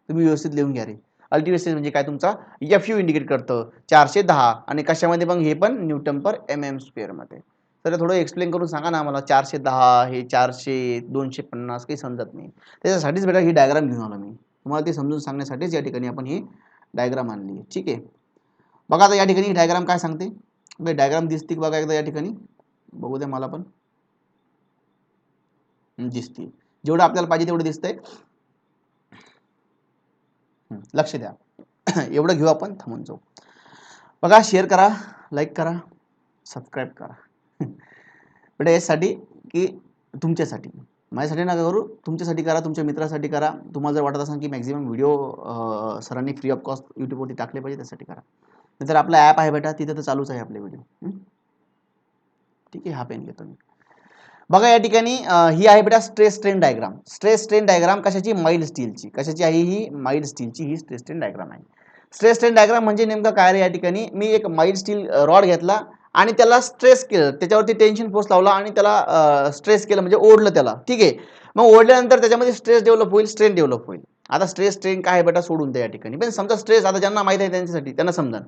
तुम्ही व्यवस्थित लिहून घ्या रे. अल्टिमेट स्ट्रेस म्हणजे काय तुमचा FU इंडिकेट करतं 410 आणि कशामध्ये मग हे पण न्यूटन पर mm² मध्ये. तर थोडं एक्सप्लेन करून सांगा ना आम्हाला. 410 हे 400 250 काही समजत नाही. त्याच्यासाठीच बेटा ही डायग्राम घेऊन आलो मी. तुम्हाला ते समजून सांगण्यासाठीच या ठिकाणी आपण ही डायग्राम आणली. ठीक आहे. बघा आता या ठिकाणी डायग्राम काय सांगते. डायग्राम दिसते बघा एकदा या ठिकाणी. बघू द्या मला पण. दिसते. जेवढं आपल्याला पाहिजे तेवढं दिसतंय. लक्ष द्या. एवढं घेऊ आपण, थांबून जाऊ. बघा, शेअर करा, लाईक करा, सबस्क्राईब करा. बेटा यासाठी की तुमच्यासाठी, माझ्यासाठी नका करू, तुमच्यासाठी करा, तुमच्या मित्रासाठी करा. तुम्हाला जर वाटत असेल की मॅक्झिमम व्हिडिओ सरांनी फ्री ऑफ कॉस्ट यूट्यूबवरती टाकले पाहिजे, त्यासाठी करा. नंतर आपला ॲप आहे बेटा, तिथे तर चालूच आहे आपले व्हिडिओ. ठीक आहे. हा पेन घेतो मी. बघा या ठिकाणी ही आहे बेटा stress strain diagram. Stress strain diagram कशाची? माइल्ड स्टीलची. कशाची आहे ही? माइल्ड स्टीलची ही स्ट्रेस स्ट्रेन डायग्राम आहे. स्ट्रेस स्ट्रेन डायग्राम म्हणजे नेमकं काय रे? या ठिकाणी मी एक माइल्ड स्टील रॉड घेतला आणि त्याला स्ट्रेस केलं, त्याच्यावरती टेन्शन फोर्स लावला आणि त्याला स्ट्रेस केलं म्हणजे ओढलं त्याला. ठीक आहे. मग ओढल्यानंतर त्याच्यामध्ये स्ट्रेस डेव्हलप होईल, स्ट्रेन डेव्हलप होईल. आता स्ट्रेस स्ट्रेन काय आहे बेटा सोडून द्या या ठिकाणी. पण समजा स्ट्रेस, आता ज्यांना माहिती आहे त्यांच्यासाठी, त्यांना समजा.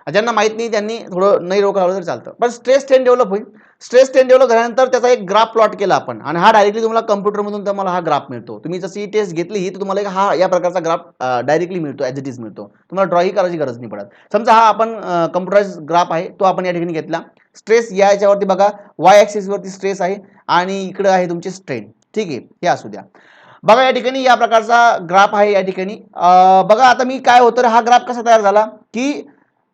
ज्यांना माहित नाही त्यांनी थोडं नाही रोख लावलं तरी चालतं. पण स्ट्रेस स्ट्रेन डेव्हलप होईल. स्ट्रेस स्ट्रेन डेव्हलप झाल्यानंतर त्याचा एक ग्राफ प्लॉट केला आपण आणि हा डायरेक्टली तुम्हाला कम्प्युटरमधून तुम्हाला हा ग्राफ मिळतो. तुम्ही जशी ही टेस्ट घेतली ही, तर तुम्हाला हा या प्रकारचा ग्राफ डायरेक्टली मिळतो, ॲज इट इज मिळतो. तुम्हाला ड्रॉही करायची गरज नाही पडत. समजा हा आपण कम्प्युटराइज ग्राफ आहे, तो आपण या ठिकाणी घेतला. स्ट्रेस याच्यावरती बघा, वाय ॲक्सिस वरती स्ट्रेस आहे आणि इकडे आहे तुमचे स्ट्रेन. ठीक आहे. हे असू द्या. बघा या ठिकाणी या प्रकारचा ग्राफ आहे या ठिकाणी. बघा आता मी काय होतं, हा ग्राफ कसा तयार झाला की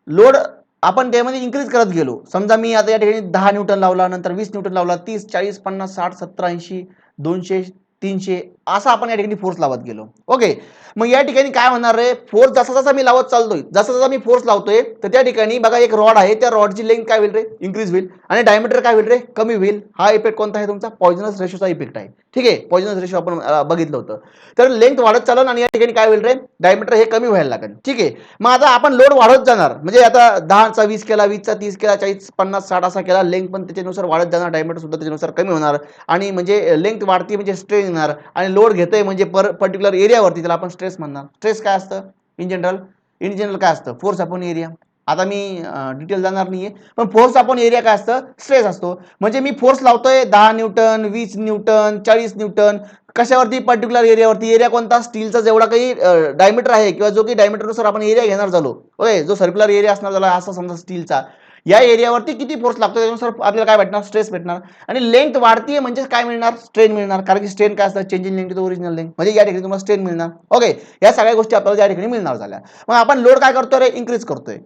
लोड आपण त्यामध्ये इन्क्रीज करत गेलो. समजा मी आता या ठिकाणी 10 न्यूटन लावला, नंतर 20 न्यूटन लावला, 30 40 50 60 70 80 200 300 असा आपण या ठिकाणी फोर्स लावत गेलो. ओके. मग या ठिकाणी काय होणार रे? फोर्स जसा जसा मी लावत चालतोय, जसा जसा मी फोर्स लावतोय, तर त्या ठिकाणी बघा एक रॉड आहे, त्या रॉडची लेंथ काय होईल रे? इन्क्रीज होईल आणि डायमीटर काय होईल रे? कमी होईल. हा इफेक्ट कोणता आहे तुमचा? पॉइझनस रेशोचा इफेक्ट आहे. ठीक आहे. पॉइझनस रेशो आपण बघितलं होतं. तर लेंथ वाढत चालेल आणि या ठिकाणी काय होईल रे? डायमीटर हे कमी व्हायला लागेल. ठीक आहे. मग आता आपण लोड वाढत जाणार, म्हणजे आता 10चा 20 केला, 20चा 30 केला, 40 50 60 असा केला, लेंथ पण त्याच्यानुसार वाढत जाणार, डायमीटर सुद्धा त्याच्यानुसार कमी होणार आणि म्हणजे लेंथ वाढती म्हणजे स्ट्रेन येणार आणि लोड घेतोय म्हणजे पर्टिक्युलर एरियावरती त्याला आपण स्ट्रेस म्हणणार. स्ट्रेस काय असतं इन जनरल काय असतं? Force upon area. आता मी डिटेल जाणार नाहीये, पण फोर्स अपॉन एरिया काय असतं? स्ट्रेस असतो. म्हणजे मी फोर्स लावतोय 10 न्यूटन 20 न्यूटन 40 न्यूटन कशावरती? पर्टिक्युलर एरियावरती. एरिया कोणता? स्टीलचा जेवढा काही डायमीटर आहे किंवा जो काही डायमीटरनुसार आपण एरिया घेणार झालो, ओके, जो सर्क्युलर एरिया असणार झाला असा समजा स्टीलचा, या एरियावरती किती फोर्स लागतो त्यानुसार आपल्याला काय भेटणार? स्ट्रेस भेटणार. आणि लेंथ वाढतीये म्हणजे काय मिळणार? स्ट्रेन मिळणार. कारण की स्ट्रेन काय असतं? Change in length to original length. म्हणजे या ठिकाणी तुम्हाला स्ट्रेन मिळणार. ओके. या सगळ्या गोष्टी आपल्याला या ठिकाणी मिळणार झाल्या. मग आपण लोड काय करतोय रे? इन्क्रीज करतोय.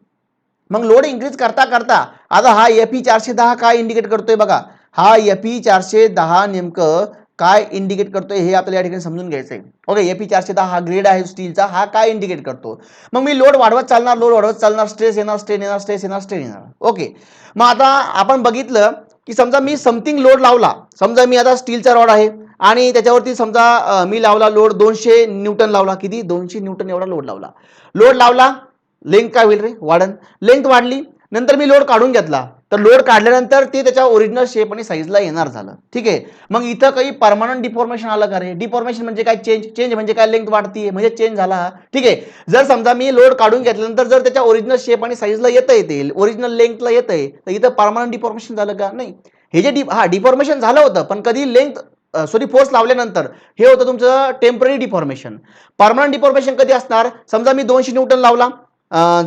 मग लोड इन्क्रीज करता करता आता हा FE 410 काय इंडिकेट करतोय? बघा, हा FE 410 नेमकं काय इंडिकेट करतोय हे आपल्याला या ठिकाणी समजून घ्यायचंय. ओके. FE 410 हा ग्रेड आहे स्टीलचा, हा काय इंडिकेट करतो? मग मी लोड वाढवत चालणार, लोड वाढवत चालणार, स्ट्रेस येणार, स्ट्रेन येणार, स्ट्रेस येणार, स्ट्रेन येणार. ओके. मग आता आपण बघितलं की समजा मी समथिंग लोड लावला, समजा मी आता स्टीलचा रॉड आहे आणि त्याच्यावरती समजा मी लावला लोड 200 न्यूटन लावला. किती? 200 न्यूटन एवढा लोड लावला. लोड लावला, लेंथ काय होईल रे? वाढन. लेंथ वाढली, नंतर मी लोड काढून घेतला, तर लोड काढल्यानंतर ते त्याच्या ओरिजिनल शेप आणि साईजला येणार झालं. ठीक आहे. मग इथं काही परमनंट डिफॉर्मेशन आलं का रे? डिफॉर्मेशन म्हणजे काय? चेंज म्हणजे काय? लेंथ वाढतीये म्हणजे चेंज झाला. ठीक आहे. जर समजा मी लोड काढून घेतल्यानंतर जर त्याच्या ओरिजिनल शेप आणि साईजला येते, ओरिजिनल लेंथला येतंय, तर इथं परमनंट डिफॉर्मेशन झालं का? नाही. हे जे डिफॉर्मेशन झालं होतं, पण कधी लेंथ फोर्स लावल्यानंतर हे होतं तुमचं टेम्पररी डिफॉर्मेशन. परमनंट डिफॉर्मेशन कधी असणार? समजा मी 200 न्यूटन लावला,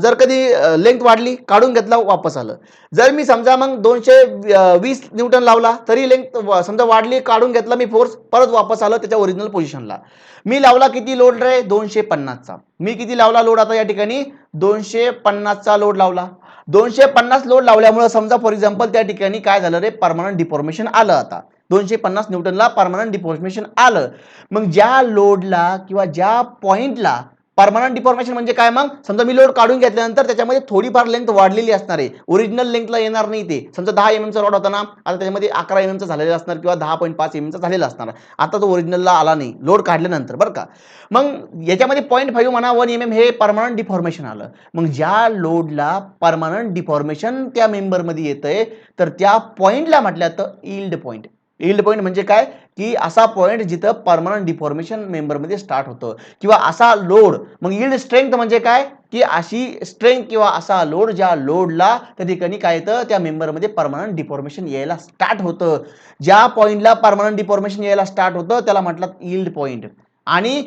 जर कधी लेंथ वाढली, काढून घेतला, वापस आलं. जर मी समजा मग 220 न्यूटन लावला, तरी लेंथ समजा वाढली, काढून घेतला मी फोर्स, परत वापस आलं त्याच्या ओरिजिनल पोझिशनला. मी लावला किती लोड रे? 250चा. मी किती लावला लोड आता या ठिकाणी? 250चा लोड लावला. 250 लोड लावल्यामुळे समजा फॉर एक्झाम्पल त्या ठिकाणी काय झालं रे? परमनंट डिफॉर्मेशन आलं. आता 250 न्यूटनला परमनंट डिफॉर्मेशन आलं. मग ज्या लोडला किंवा ज्या पॉइंटला परमनंट डिफॉर्मेशन म्हणजे काय? मग समजा मी लोड काढून घेतल्यानंतर त्याच्यामध्ये थोडीफार लेंथ वाढलेली असणार आहे, ओरिजिनल लेंथला येणार नाही ते. समजा 10 mm चा रॉड होता ना, आता त्याच्यामध्ये 11 mm चा झालेला असणार किंवा 10.5 mm चा झालेला असणार. आता तो ओरिजिनलला आला नाही लोड काढल्यानंतर, बरं का. मग याच्यामध्ये 0.5 म्हणा 1 mm हे परमनंट डिफॉर्मेशन आलं. मग ज्या लोडला परमनंट डिफॉर्मेशन त्या मेंबरमध्ये येतंय, तर त्या पॉइंटला म्हटलं तर यील्ड पॉइंट. यील्ड पॉईंट म्हणजे काय की असा पॉईंट जिथं परमनंट डिफॉर्मेशन मेंबरमध्ये स्टार्ट होतं किंवा असा लोड. मग यील्ड स्ट्रेंथ म्हणजे काय की अशी स्ट्रेंथ किंवा असा लोड ज्या लोडला त्या ठिकाणी काय येतं त्या मेंबरमध्ये परमनंट डिफॉर्मेशन यायला स्टार्ट होतं. ज्या पॉईंटला परमनंट डिफॉर्मेशन यायला स्टार्ट होतं त्याला म्हटलं यील्ड पॉईंट. आणि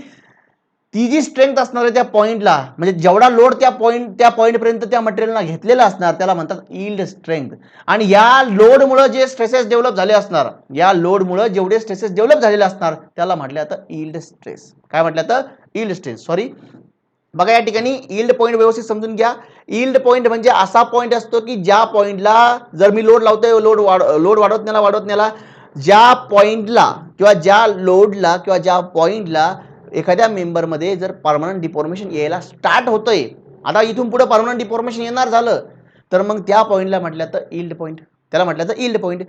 ती जी स्ट्रेंथ असणार आहे त्या पॉईंटला म्हणजे जेवढा लोड त्या पॉईंट पर्यंत त्या मटेरियलला घेतलेला असणार त्याला म्हणतात यील्ड स्ट्रेंथ. आणि या लोडमुळे जे स्ट्रेसेस डेव्हलप झाले असणार या लोडमुळे जेवढे स्ट्रेसेस डेव्हलप झालेले असणार त्याला म्हटलं जातं यील्ड स्ट्रेस. काय म्हटलं जातं यील्ड स्ट्रेस. सॉरी बघा या ठिकाणी यील्ड पॉईंट व्यवस्थित समजून घ्या. यील्ड पॉईंट म्हणजे असा पॉईंट असतो की ज्या पॉईंटला जर मी लोड लावतोय लोड वाढवत नेला ज्या पॉईंटला किंवा ज्या लोडला किंवा ज्या पॉईंटला एखाद्या मेंबरमध्ये जर परमनंट डिफॉर्मेशन यायला स्टार्ट होतंय. आता इथून पुढे परमनंट डिफॉर्मेशन येणार झालं तर मग त्या पॉईंटला म्हटलं तर यील्ड पॉईंट. त्याला म्हटलं तर यील्ड पॉईंट.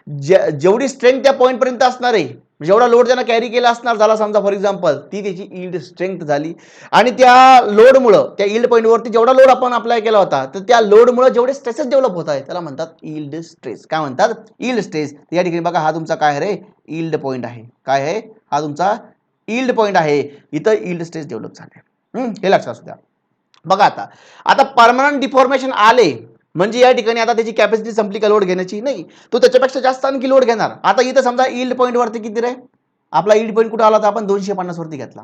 जेवढी स्ट्रेंथ त्या पॉईंट पर्यंत असणार आहे जेवढा लोड त्यांना कॅरी केला असणार झाला समजा फॉर एक्झाम्पल ती त्याची यील्ड स्ट्रेंथ झाली. आणि त्या लोडमुळं त्या यील्ड पॉईंटवरती जेवढा लोड आपण अप्लाय केला होता तर त्या लोडमुळे जेवढे स्ट्रेसेस डेव्हलप होत आहेत त्याला म्हणतात यील्ड स्ट्रेस. काय म्हणतात यील्ड स्ट्रेस. या ठिकाणी बघा हा तुमचा काय रे यील्ड पॉईंट आहे. काय आहे हा तुमचा यील्ड पॉईंट आहे. इथं यील्ड स्ट्रेस डेव्हलप झाले. हे लक्षात असू द्या. बघा आता आता परमनंट डिफॉर्मेशन आले म्हणजे या ठिकाणी आता त्याची कॅपॅसिटी संपली का लोड घेण्याची नाही तो त्याच्यापेक्षा जास्त आणखी लोड घेणार. आता इथं समजा यील्ड पॉईंट वरती किती रे आपला यील्ड पॉईंट कुठे आला होता आपण 250 वरती घेतला.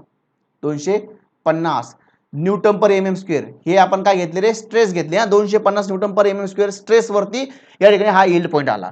250 newton per M M square हे आपण काय घेतले रे स्ट्रेस घेतले. 250 newton per M M square stress वरती या ठिकाणी हा यील्ड पॉईंट आला.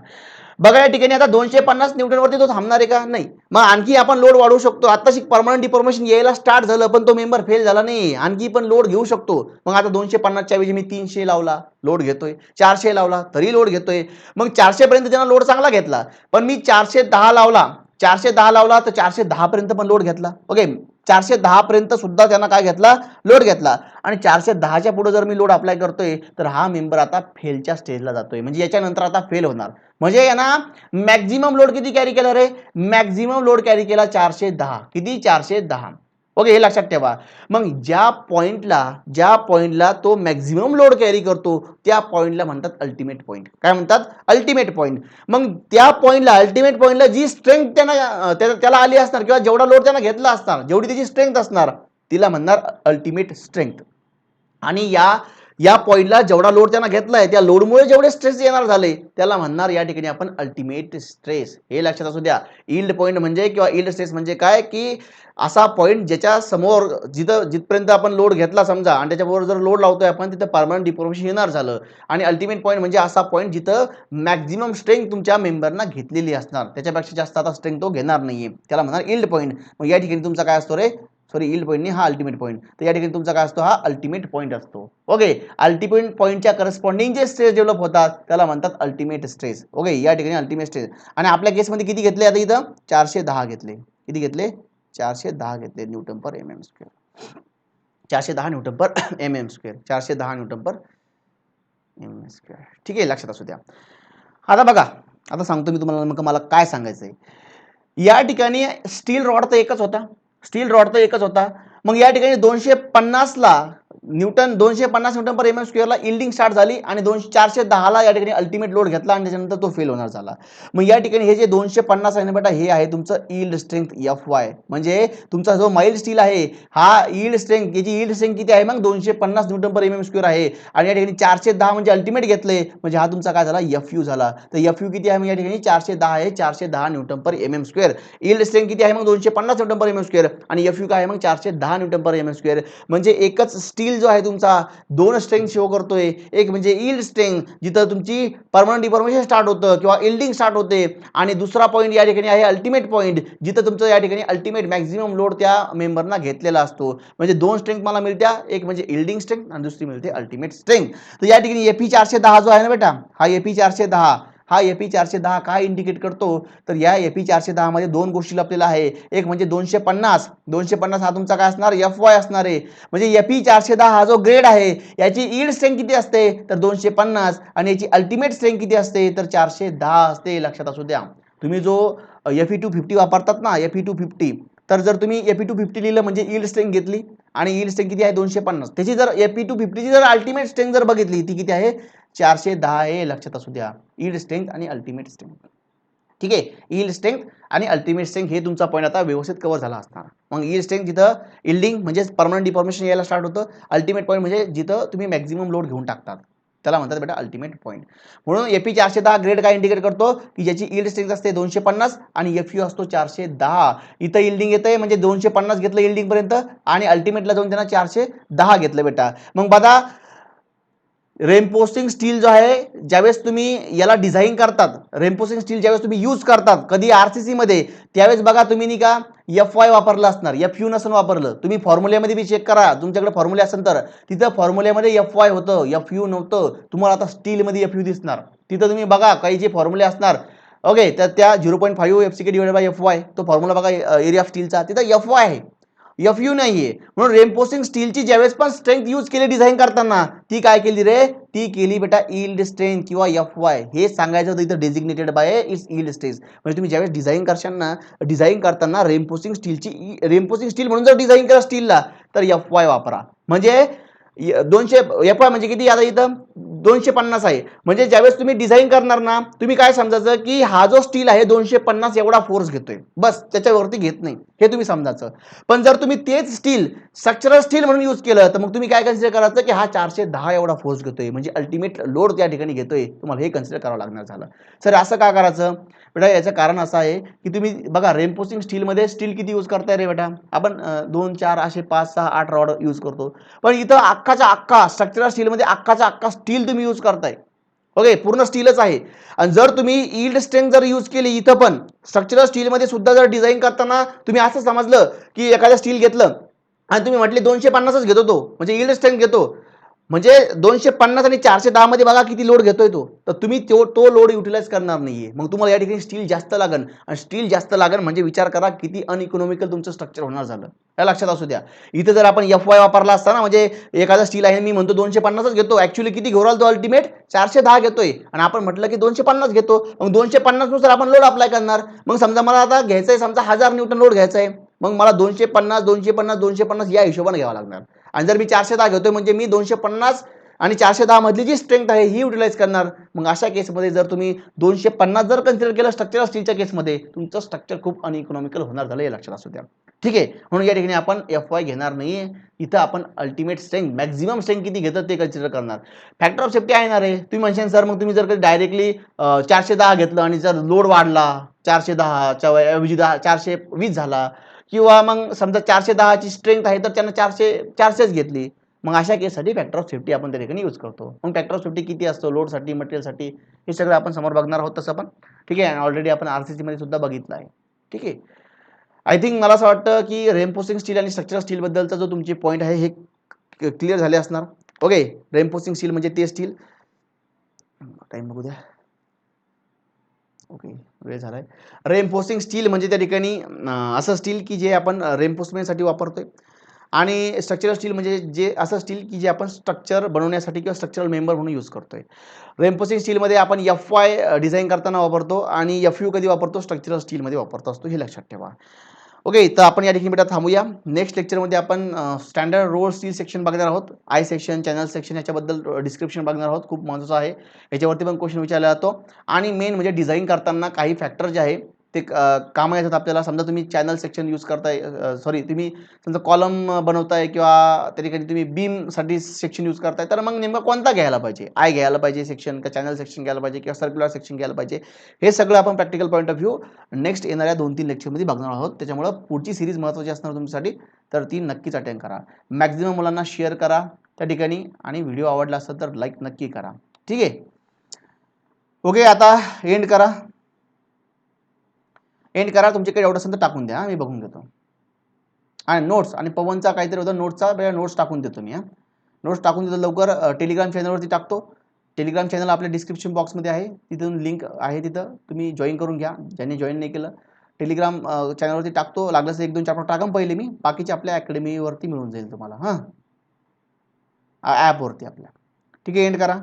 बघा या ठिकाणी आता 250 न्यूटन वरती तो थांबणार आहे का नाही. मग आणखी आपण लोड वाढवू शकतो. आताशी परमनंट डिफॉर्मेशन यायला स्टार्ट झालं पण तो मेंबर फेल झाला नाही आणखी पण लोड घेऊ शकतो. मग आता 250 च्या ऐवजी मी 300 लावला लोड घेतोय. 400 लावला तरी लोड घेतोय. मग 400 पर्यंत त्यांना लोड चांगला घेतला पण मी 410 लावला 410 लावला तर 410 पर्यंत पण लोड घेतला. ओके 410 पर्यंत सुद्धा त्यांना काय घेतला लोड घेतला. आणि 410च्या पुढे जर मी लोड अप्लाय करतोय तर हा मेंबर आता फेलच्या स्टेजला जातोय म्हणजे याच्यानंतर आता फेल होणार. म्हणजे यांना मॅक्झिमम लोड किती कॅरी केला रे मॅक्झिमम लोड कॅरी केला 410 किती 410. ओके हे लक्षात ठेवा. मग ज्या पॉइंटला तो मॅक्झिमम लोड कॅरी करतो त्या पॉइंटला म्हणतात अल्टिमेट पॉइंट. काय म्हणतात अल्टिमेट पॉइंट. मग त्या पॉइंटला अल्टिमेट पॉइंटला जी स्ट्रेंथ त्याला आली असणार किंवा जेवढा लोड त्यानं घेतला असणार जेवढी त्याची स्ट्रेंथ असणार तिला म्हणणार अल्टिमेट स्ट्रेंथ. आणि या पॉइंटला जेवढा लोड त्यांना घेतलाय त्या लोडमुळे जेवढे स्ट्रेस येणार झाले त्याला म्हणणार या ठिकाणी आपण अल्टिमेट स्ट्रेस. हे लक्षात असू द्या. यील्ड पॉइंट म्हणजे किंवा यील्ड स्ट्रेस म्हणजे काय की असा पॉइंट ज्याच्या समोर जिथपर्यंत आपण लोड घेतला समजा आणि त्याच्याबरोबर जर लोड लावतोय आपण तिथं परमनंट डिफॉर्मेशन येणार झालं. आणि अल्टिमेट पॉइंट म्हणजे असा पॉइंट जिथं मॅक्झिमम स्ट्रेंथ तुमच्या मेंबरना घेतलेली असणार त्याच्यापेक्षा जास्त आता स्ट्रेंथ तो घेणार नाहीये त्याला म्हणणार यील्ड पॉइंट. मग या ठिकाणी तुमचा काय असतो रे सॉरी यील्ड पॉइंट नाही हा अल्टिमेट पॉइंट. तर या ठिकाणी तुमचा काय असतो हा अल्टिमेट पॉइंट असतो. ओके अल्टिमेट पॉइंटच्या करस्पॉन्डिंग जे स्ट्रेस डेव्हलप होतात त्याला म्हणतात अल्टिमेट स्ट्रेस. ओके या ठिकाणी अल्टिमेट स्ट्रेस. आणि आपल्या केसमध्ये किती घेतले आता इथं 410 घेतले. किती घेतले 410 घेतले Newton per M M square. 410 newton per M M square 410 newton per M M square. ठीक आहे लक्षात असू द्या. आता बघा आता सांगतो मी तुम्हाला मला काय सांगायचंय. या ठिकाणी स्टील रॉड तर एकच होता. मग या ठिकाणी 250 ला 250 newton per M M स्क्वेअरला yielding start झाली आणि 410 ला या ठिकाणी अल्टिमेट लोड घेतला आणि त्याच्यानंतर तो फेल होणार झाला. मग या ठिकाणी हे जे 250 आहे ना बेटा हे आहे तुमचं यील्ड स्ट्रेंथ Fy. म्हणजे तुमचा जो माइल्ड स्टील आहे हा यील्ड स्ट्रेंथ याची यील्ड स्ट्रेंथ किती आहे मग 250 newton per M M square आहे. आणि या ठिकाणी 410 म्हणजे अल्टिमेट घेतले म्हणजे हा तुमचा काय झाला Fu झाला. तर Fu किती आहे मग या ठिकाणी 410 आहे 410 newton per M M square. Yield strength किती आहे मग 250 newton per M M square आणि Fu काय आहे मग 410 newton per M M square. म्हणजे एकच स्टील जो आहे तुमचा दोन स्ट्रेंथ शो करतोय. एक म्हणजे यील्ड स्ट्रेंथ जिथं तुमची परमनंट डिफॉर्मेशन स्टार्ट होतं किंवा यील्डिंग स्टार्ट होते. आणि दुसरा पॉईंट या ठिकाणी आहे अल्टिमेट पॉईंट जिथं तुमचं या ठिकाणी अल्टिमेट मॅक्झिमम लोड त्या मेंबरना घेतलेला असतो. म्हणजे दोन स्ट्रेंथ मला मिळत्या एक म्हणजे यील्डिंग स्ट्रेंथ आणि दुसरी मिळते अल्टिमेट स्ट्रेंथ. तर या ठिकाणी Fe 410 जो आहे ना बेटा हा Fe 410 हा Fe 410 काय इंडिकेट करतो तर या Fe 410 मध्ये दोन गोष्टी लपलेल्या आहे. एक म्हणजे 250 हा तुमचा काय असणार Fy असणार आहे. म्हणजे Fe 410 हा जो ग्रेड आहे याची यील्ड स्ट्रेंथ किती असते तर 250 आणि याची अल्टिमेट स्ट्रेंथ किती असते तर 410 असते. लक्षात असू द्या. तुम्ही जो Fe250 वापरतात ना Fe250 तर जर तुम्ही Fe250 लिहिलं म्हणजे यील्ड स्ट्रेंथ घेतली आणि यील्ड स्ट्रेंथ किती आहे 250 त्याची जर Fe250 ची जर अल्टिमेट स्ट्रेंथ जर बघितली ती किती आहे 410 आहे. लक्षात असू द्या यील्ड स्ट्रेंथ आणि अल्टिमेट स्ट्रेंथ. ठीक आहे. यील्ड स्ट्रेंथ आणि अल्टिमेट स्ट्रेंथ हे तुमचा पॉईंट आता व्यवस्थित कव्हर झाला असणार. मग यील्ड स्ट्रेंथ जिथं यील्डिंग म्हणजे परमनंट डिफॉर्मेशन यायला स्टार्ट होतं. अल्टिमेट पॉईंट म्हणजे जिथं तुम्ही मॅक्झिमम लोड घेऊन टाकतात त्याला म्हणतात बेटा अल्टिमेट पॉईंट. म्हणून एपी 410 ग्रेड काय इंडिकेट करतो की ज्याची यील्ड स्ट्रेंथ असते 250 आणि एफयू असतो 410. इथं यील्डिंग येतंय म्हणजे 250 घेतलं यील्डिंग पर्यंत आणि अल्टिमेटला जाऊन त्यांना 410 घेतलं बेटा. मग बघा रेनफोर्सिंग स्टील जो आहे ज्यावेळेस तुम्ही याला डिझाईन करतात, रेनफोर्सिंग स्टील ज्यावेळेस तुम्ही यूज करतात कधी आरसीसी मध्ये, त्यावेळेस बघा तुम्ही नाही का FY वापरलं असणार, FU नसून वापरलं. तुम्ही फॉर्म्युल्यामध्ये बी चेक करा, तुमच्याकडे फॉर्म्युले असेल तर तिथं फॉर्म्युल्यामध्ये FY होतं, FU नव्हतं. तुम्हाला आता स्टीलमध्ये FU दिसणार. तिथं तुम्ही बघा काही जे फॉर्म्युले असणार ओके, तर त्या 0.5 FCK डिवाइडेड बाय FY तो फॉर्म्युला बघा एरिया ऑफ स्टीलचा, तिथं FY आहे, FU नाहीये. म्हणून रेनफोर्सिंग स्टीलची ज्यावेळेस पण स्ट्रेंथ यूज केली डिझाईन करताना ती काय केली रे, ती केली बेटा यील्ड स्ट्रेंथ किंवा FY. हे सांगायचं होतं इथं designated bye it's yield strength. म्हणजे तुम्ही ज्यावेळेस डिझाईन करशाल ना, डिझाईन करताना रेनफोर्सिंग स्टीलची रेनफोर्सिंग स्टील म्हणून जर डिझाईन करा स्टीलला तर FY वापरा. म्हणजे 200 FY म्हणजे किती, आता इथं 250 आहे. म्हणजे ज्यावेळेस तुम्ही डिझाईन करणार ना, तुम्ही काय समजायचं की हा जो स्टील आहे 250 एवढा फोर्स घेतोय, बस त्याच्यावरती घेत नाही, हे तुम्ही समजायचं. पण जर तुम्ही तेच स्टील स्ट्रक्चरल स्टील म्हणून यूज केलं तर मग तुम्ही काय कन्सिडर करायचं की हा 410 एवढा फोर्स घेतोय, म्हणजे अल्टिमेट लोड त्या ठिकाणी घेतोय. तुम्हाला हे कन्सिडर करावं लागणार झालं. सर असं का करायचं बेटा, याचं कारण असं आहे की तुम्ही बघा रेनफोर्सिंग स्टीलमध्ये स्टील किती यूज करताय रे बेटा, आपण 2 4 असे 5 6 8 रॉड यूज करतो. पण इथं अख्खाचा अख्खा स्ट्रक्चरल स्टीलमध्ये अख्खाचा अख्खा स्टील तुम्ही यूज करताय. ओके, पूर्ण स्टीलच आहे. आणि जर तुम्ही यील्ड स्ट्रेंथ जर यूज केली इथं पण स्ट्रक्चरल स्टीलमध्ये सुद्धा जर डिझाईन करताना तुम्ही असं समजलं की एखादं स्टील घेतलं आणि तुम्ही म्हटले 250च घेतो तो म्हणजे यील्ड स्ट्रेंथ घेतो, म्हणजे 250 आणि 410 मध्ये बघा किती लोड घेतोय तो, तर तुम्ही तो लोड युटिलाइज करणार नाहीये. मग तुम्हाला या ठिकाणी स्टील जास्त लागन आणि स्टील जास्त लागन म्हणजे विचार करा किती अनइकॉनॉमिकल तुमचं स्ट्रक्चर होणार झालं. या लक्षात असू द्या. इथं जर आपण FY वापरला असता ना, म्हणजे एखादा स्टील आहे मी म्हणतो 250च घेतो, ऍक्च्युअली किती घेऊन राहिलो तो अल्टिमेट 410 घेतोय आणि आपण म्हटलं की 250 घेतो. मग 250 नुसार आपण लोड अप्लाय करणार. मग समजा मला आता घ्यायचंय, समजा 1000 न्यूटन लोड घ्यायचा आहे, मग मला 250 250 250 या हिशोबाने घ्यावा लागणार. आणि जर मी 410 घेतोय म्हणजे मी 250 आणि 410 मधली जी स्ट्रेंथ आहे ही युटिलाइज करणार. मग अशा केसमध्ये जर तुम्ही 250 जर कन्सिडर केलं स्ट्रक्चरल स्टीलच्या केसमध्ये, तुमचं स्ट्रक्चर खूप अनइकॉनॉमिकल होणार झालं, हे लक्षात असू द्या. ठीक आहे. म्हणून या ठिकाणी आपण FY घेणार नाहीये. इथं आपण अल्टिमेट स्ट्रेंथ मॅक्झिमम स्ट्रेंथ किती घेतात ते कन्सिडर करणार. फॅक्टर ऑफ सेफ्टी आहे ना रे, तुम्ही म्हणशाल सर मग तुम्ही जर डायरेक्टली 410 घेतलं आणि जर लोड वाढला 410च्या ऐवजी 420 झाला किंवा मग समजा 410 ची स्ट्रेंथ आहे तर त्यांना 400च घेतली, मग अशा केससाठी फॅक्टर ऑफ सेफ्टी आपण त्या ठिकाणी यूज करतो. मग फॅक्टर ऑफ सेफ्टी किती असतो लोडसाठी, मटेरियलसाठी, हे सगळं आपण समोर बघणार आहोत तसं पण. ठीक आहे. ऑलरेडी आपण RCC मध्ये सुद्धा बघितलं आहे. ठीक आहे. आय थिंक मला असं वाटतं की रेनफोर्सिंग स्टील आणि स्ट्रक्चरल स्टील बद्दलचा जो तुमचे पॉईंट आहे हे क्लिअर झाले असणार. ओके, रेनफोर्सिंग स्टील म्हणजे ते स्टील, टाइम बघू द्या. ओके, वेळ झालाय. रेनफोर्सिंग स्टील म्हणजे त्या ठिकाणी असं स्टील की जे आपण रेनफोर्समेंटसाठी वापरतोय आणि स्ट्रक्चरल स्टील म्हणजे जे असं स्टील की जे आपण स्ट्रक्चर बनवण्यासाठी किंवा स्ट्रक्चरल मेंबर म्हणून यूज करतोय. रेनफोर्सिंग स्टीलमध्ये आपण FY डिझाईन करताना वापरतो आणि FU कधी वापरतो, स्ट्रक्चरल स्टीलमध्ये वापरतो असतो, हे लक्षात ठेवा. ओके, तर आपण या ठिकाणी बेटा थांबूया. नेक्स्ट लेक्चरमध्ये आपण स्टँडर्ड रोल स्टील सेक्शन बघणार आहोत. आय सेक्शन, चॅनल सेक्शन याच्याबद्दल डिस्क्रिप्शन बघणार आहोत. खूप महत्त्वाचं आहे, याच्यावरती पण क्वेश्चन विचारला जातो. आणि मेन म्हणजे डिझाईन करताना काही फॅक्टर जे आहे ते कामं येतात आपल्याला. समजा तुम्ही चॅनल सेक्शन यूज करताय, सॉरी तुम्ही समजा कॉलम बनवताय किंवा त्या ठिकाणी तुम्ही बीमसाठी सेक्शन यूज करताय, तर मग नेमका कोणता घ्यायला पाहिजे, आय घ्यायला पाहिजे सेक्शन का चॅनल सेक्शन घ्यायला पाहिजे किंवा सर्क्युलर सेक्शन घ्यायला पाहिजे, हे सगळं आपण practical point of view next येणाऱ्या 2-3 लेक्चरमध्ये बघणार आहोत. त्याच्यामुळं पुढची सिरीज महत्त्वाची असणार तुमच्यासाठी, तर ती नक्कीच अटेंड करा. मॅक्झिमम मुलांना शेअर करा त्या ठिकाणी आणि व्हिडिओ आवडला असेल तर लाईक नक्की करा. ठीक आहे. ओके, आता एंड करा. तुमच्याकडे एवढं असेल तर टाकून द्या, मी बघून घेतो. आणि नोट्स आणि पवनचा काहीतरी होता नोट्सचा, नोट्स टाकून देतो मी. नोट्स टाकून देतो लवकर. टेलिग्राम चॅनलवरती टाकतो. टेलिग्राम चॅनल आपल्या डिस्क्रिप्शन बॉक्समध्ये आहे, तिथून लिंक आहे, तिथं तुम्ही जॉईन करून घ्या ज्यांनी जॉईन नाही केलं. टेलिग्राम चॅनलवरती टाकतो, लागलं तर 1-2 चॅप्टर टाका पहिले मी, बाकीचे आपल्या अकॅडमीवरती मिळून जाईल तुम्हाला, हां ॲपवरती आपल्या. ठीक आहे, एंड करा.